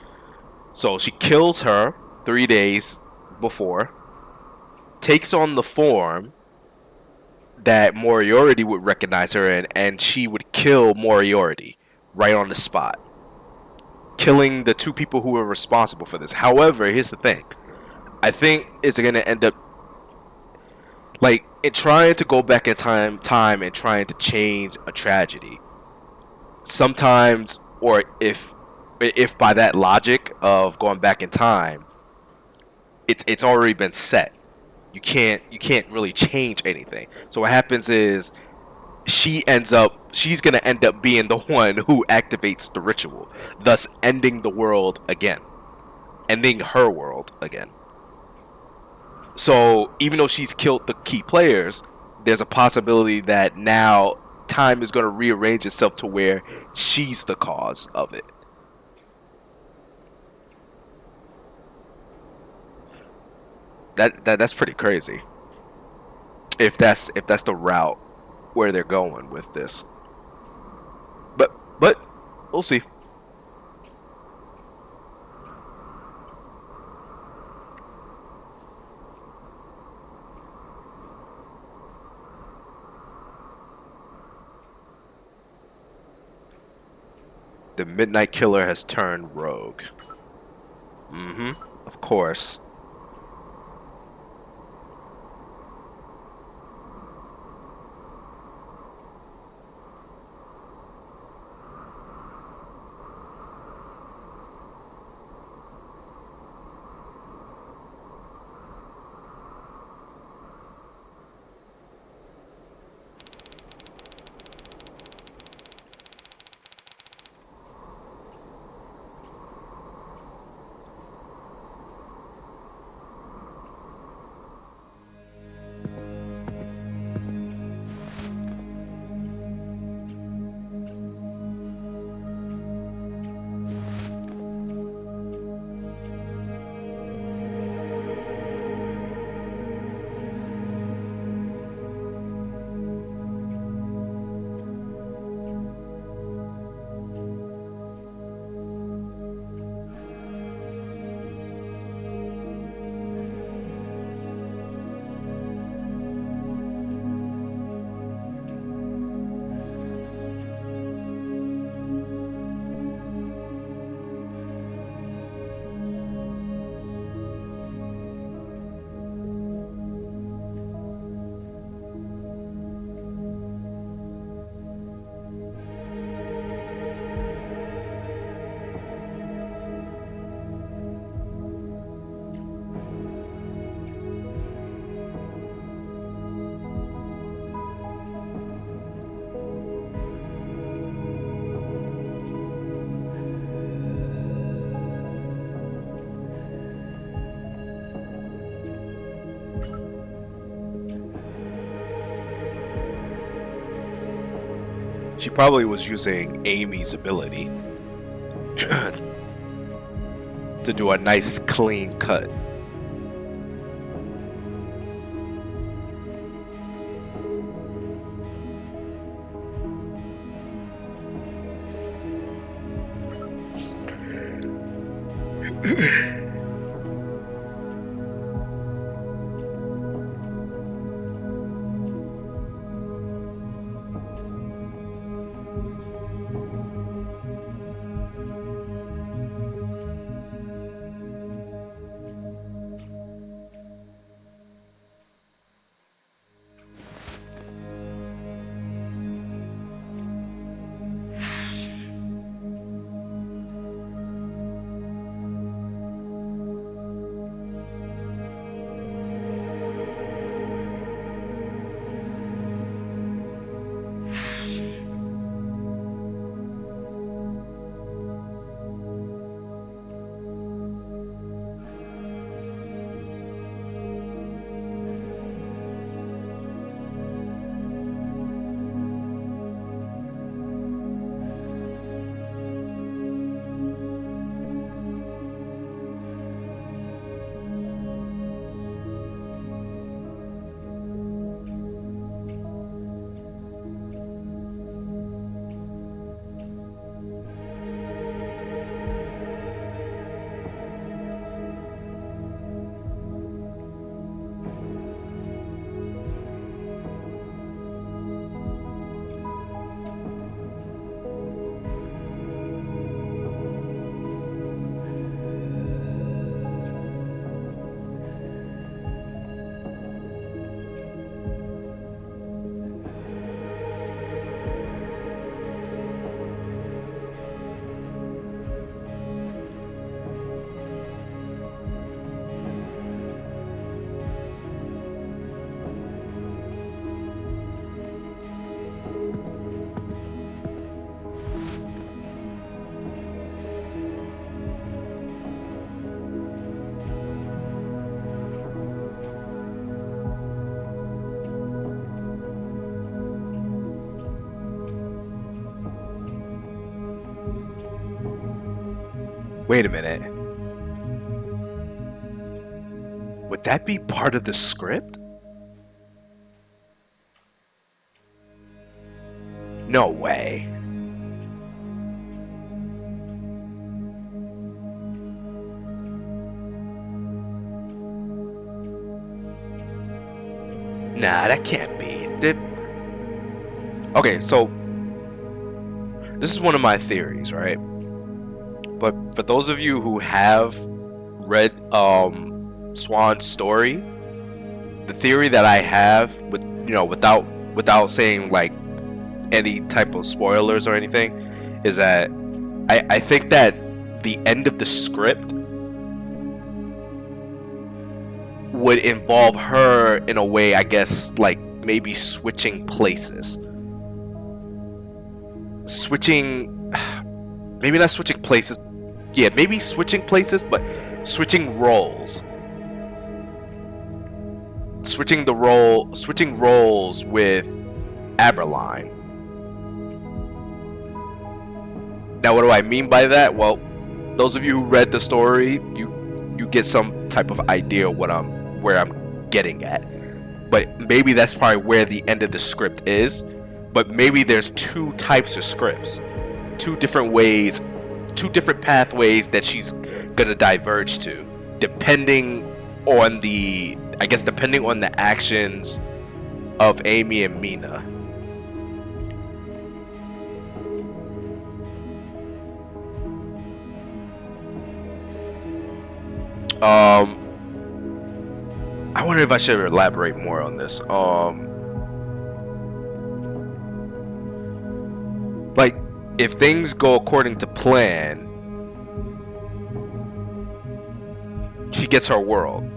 Speaker 1: So she kills her, 3 days before, takes on the form that Moriarty would recognize her in, and she would kill Moriarty right on the spot, killing the two people who were responsible for this. However, here's the thing. I think it's going to end up like in trying to go back in time and trying to change a tragedy. Sometimes, or if by that logic of going back in time, it's already been set. You can't really change anything. So what happens is she's gonna end up being the one who activates the ritual, thus ending the world again, ending her world again. So even though she's killed the key players, there's a possibility that now time is going to rearrange itself to where she's the cause of it. That's pretty crazy. If that's the route where they're going with this. But we'll see. The Midnight Killer has turned rogue. Of course. She probably was using Amy's ability to do a nice clean cut. Wait a minute. Would that be part of the script? No way. Nah, that can't be. Okay, so this is one of my theories, right? But for those of you who have read Swan's story, the theory that I have, with without saying like any type of spoilers or anything, is that I think that the end of the script would involve her in a way, I guess, like maybe switching places. Maybe not switching places. Yeah, maybe switching places, but switching roles. Switching roles with Aberline. Now, what do I mean by that? Well, those of you who read the story, you get some type of idea where I'm getting at. But maybe that's probably where the end of the script is. But maybe there's two types of scripts, two different ways, two different pathways that she's gonna diverge to, depending on the actions of Amy and Mina. I wonder if I should elaborate more on this. Like, if things go according to plan, she gets her world.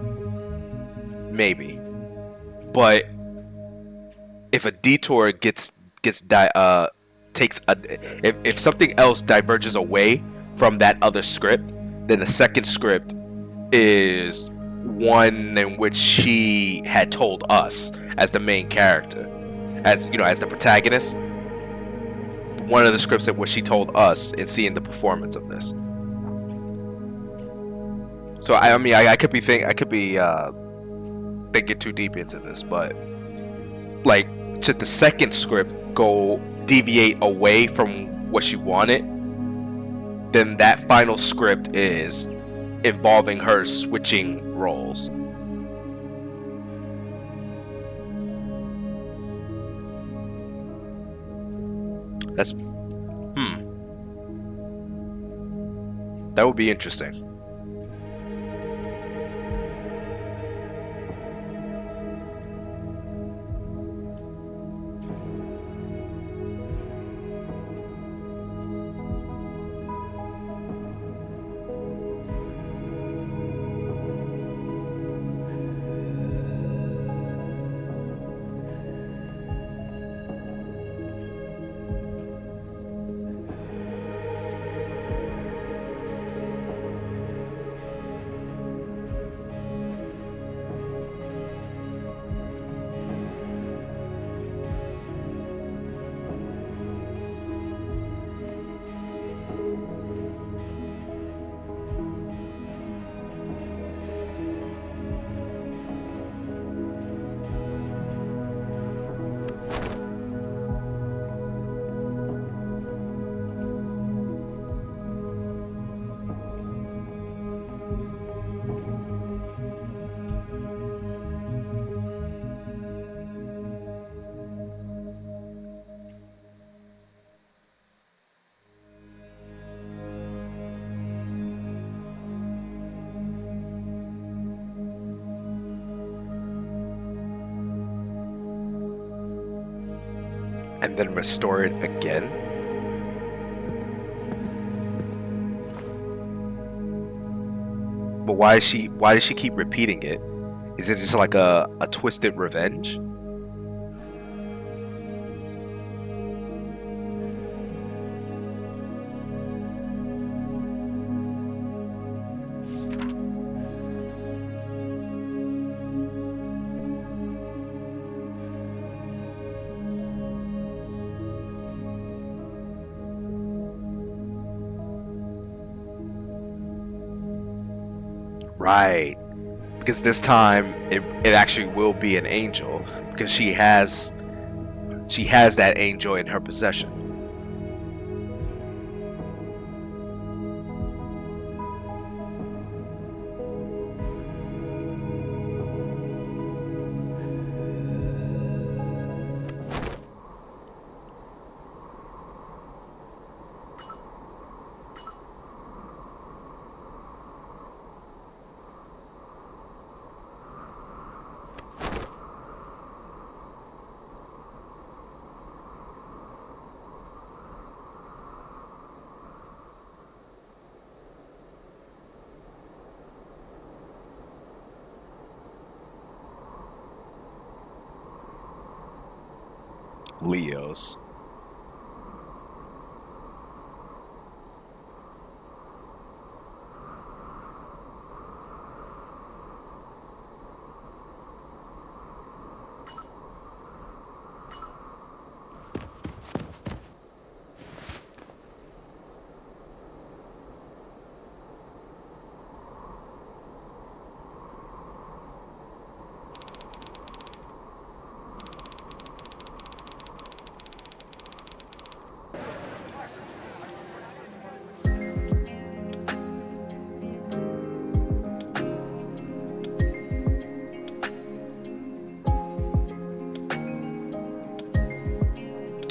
Speaker 1: Maybe. But if a detour if something else diverges away from that other script, then the second script is one in which she had told us as the main character, as the protagonist. One of the scripts in which she told us and seeing the performance of this. So I could be thinking too deep into this, but like, should the second script deviate away from what she wanted, then that final script is involving her switching roles. That would be interesting. And then restore it again. But why does she keep repeating it? Is it just like a twisted revenge? Right. Because this time it actually will be an angel because she has that angel in her possession. Leos.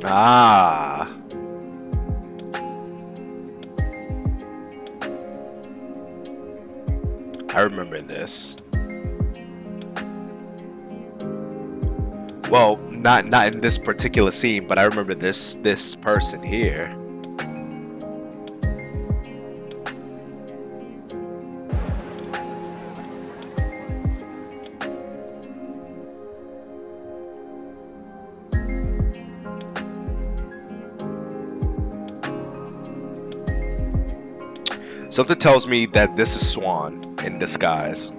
Speaker 1: Ah. I remember this. Well, not in this particular scene, but I remember this person here. Something tells me that this is Swan in disguise.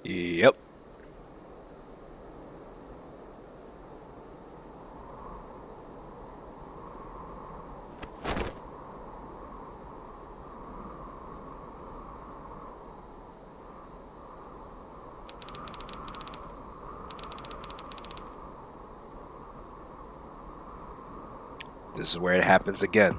Speaker 1: Yep. This is where it happens again.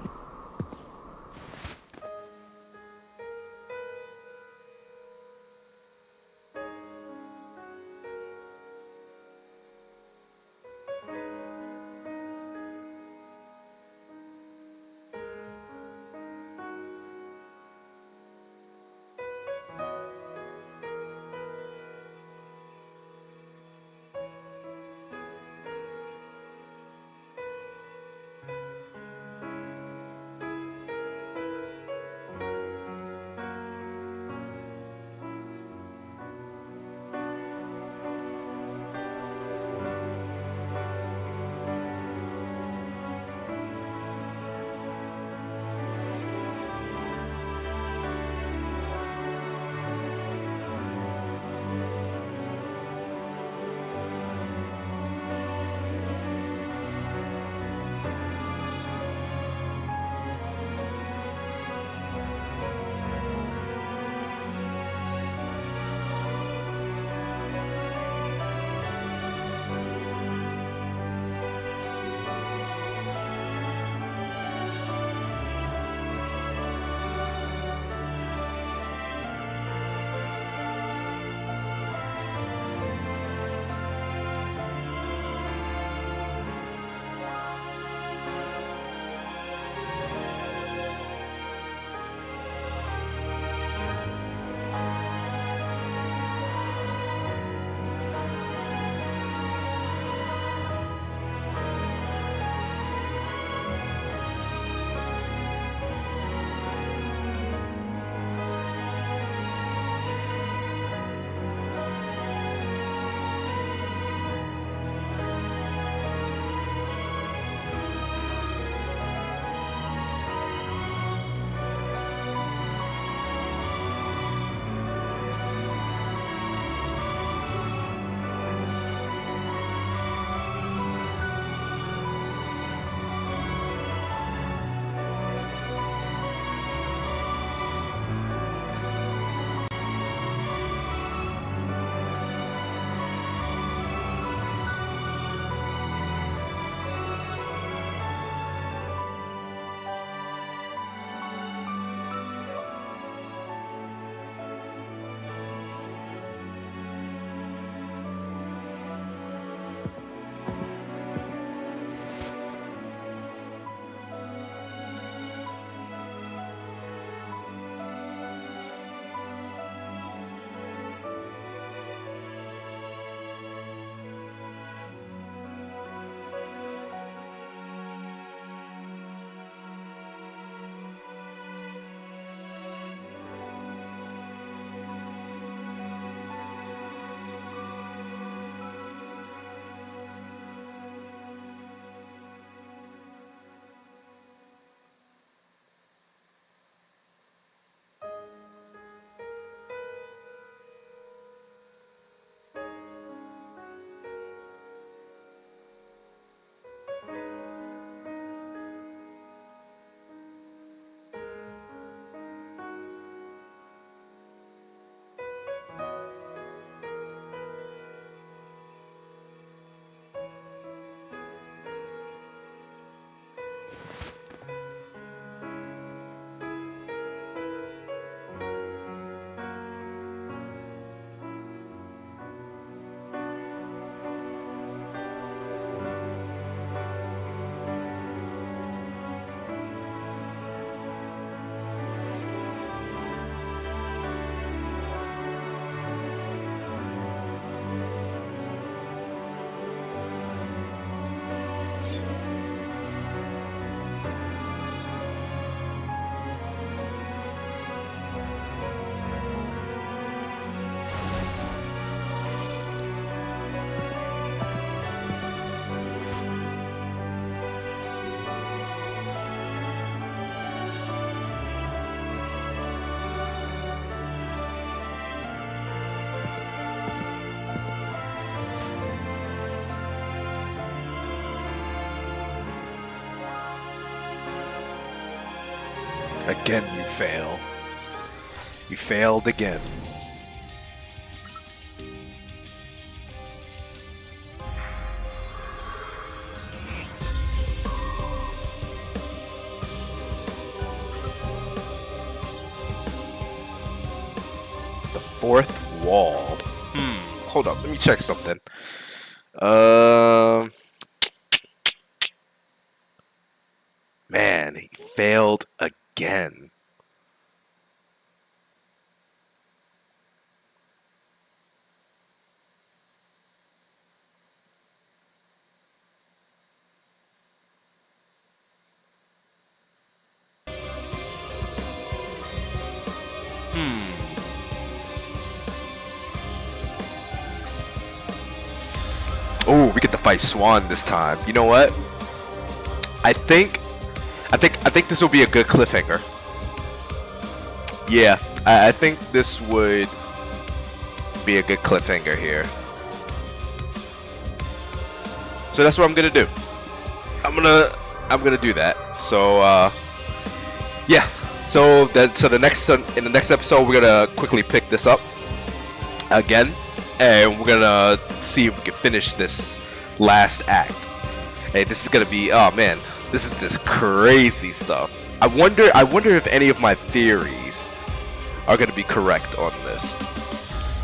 Speaker 1: Again, you fail. You failed again. The fourth wall. Hold up. Let me check something. Man, he failed again. Oh, we get to fight Swan this time. You know what? I think this will be a good cliffhanger. Yeah, I think this would be a good cliffhanger here. So that's what I'm gonna do. I'm gonna do that. So yeah. So in the next episode we're gonna quickly pick this up again, and we're gonna see if we can finish this last act. Hey, this is gonna be, oh man, this is just crazy stuff. I wonder if any of my theories are gonna be correct on this.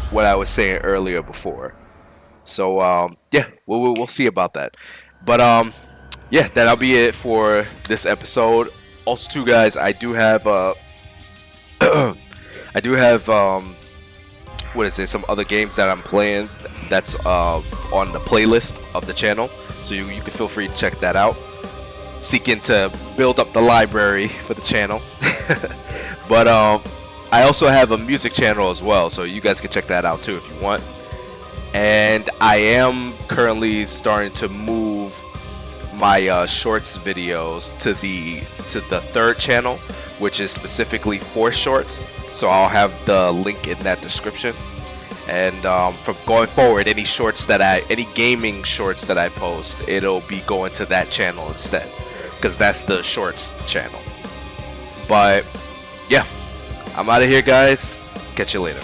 Speaker 1: What I was saying earlier before. So yeah, we'll see about that. But yeah, that'll be it for this episode. Also, too, guys, I do have what is it? Some other games that I'm playing that's on the playlist of the channel. So you can feel free to check that out. Seeking to build up the library for the channel. But I also have a music channel as well, so you guys can check that out too if you want. And I am currently starting to move my shorts videos to the third channel, which is specifically for shorts. So I'll have the link in that description. And from going forward, any gaming shorts that I post, it'll be going to that channel instead, because that's the shorts channel. But yeah, I'm out of here, guys. Catch you later.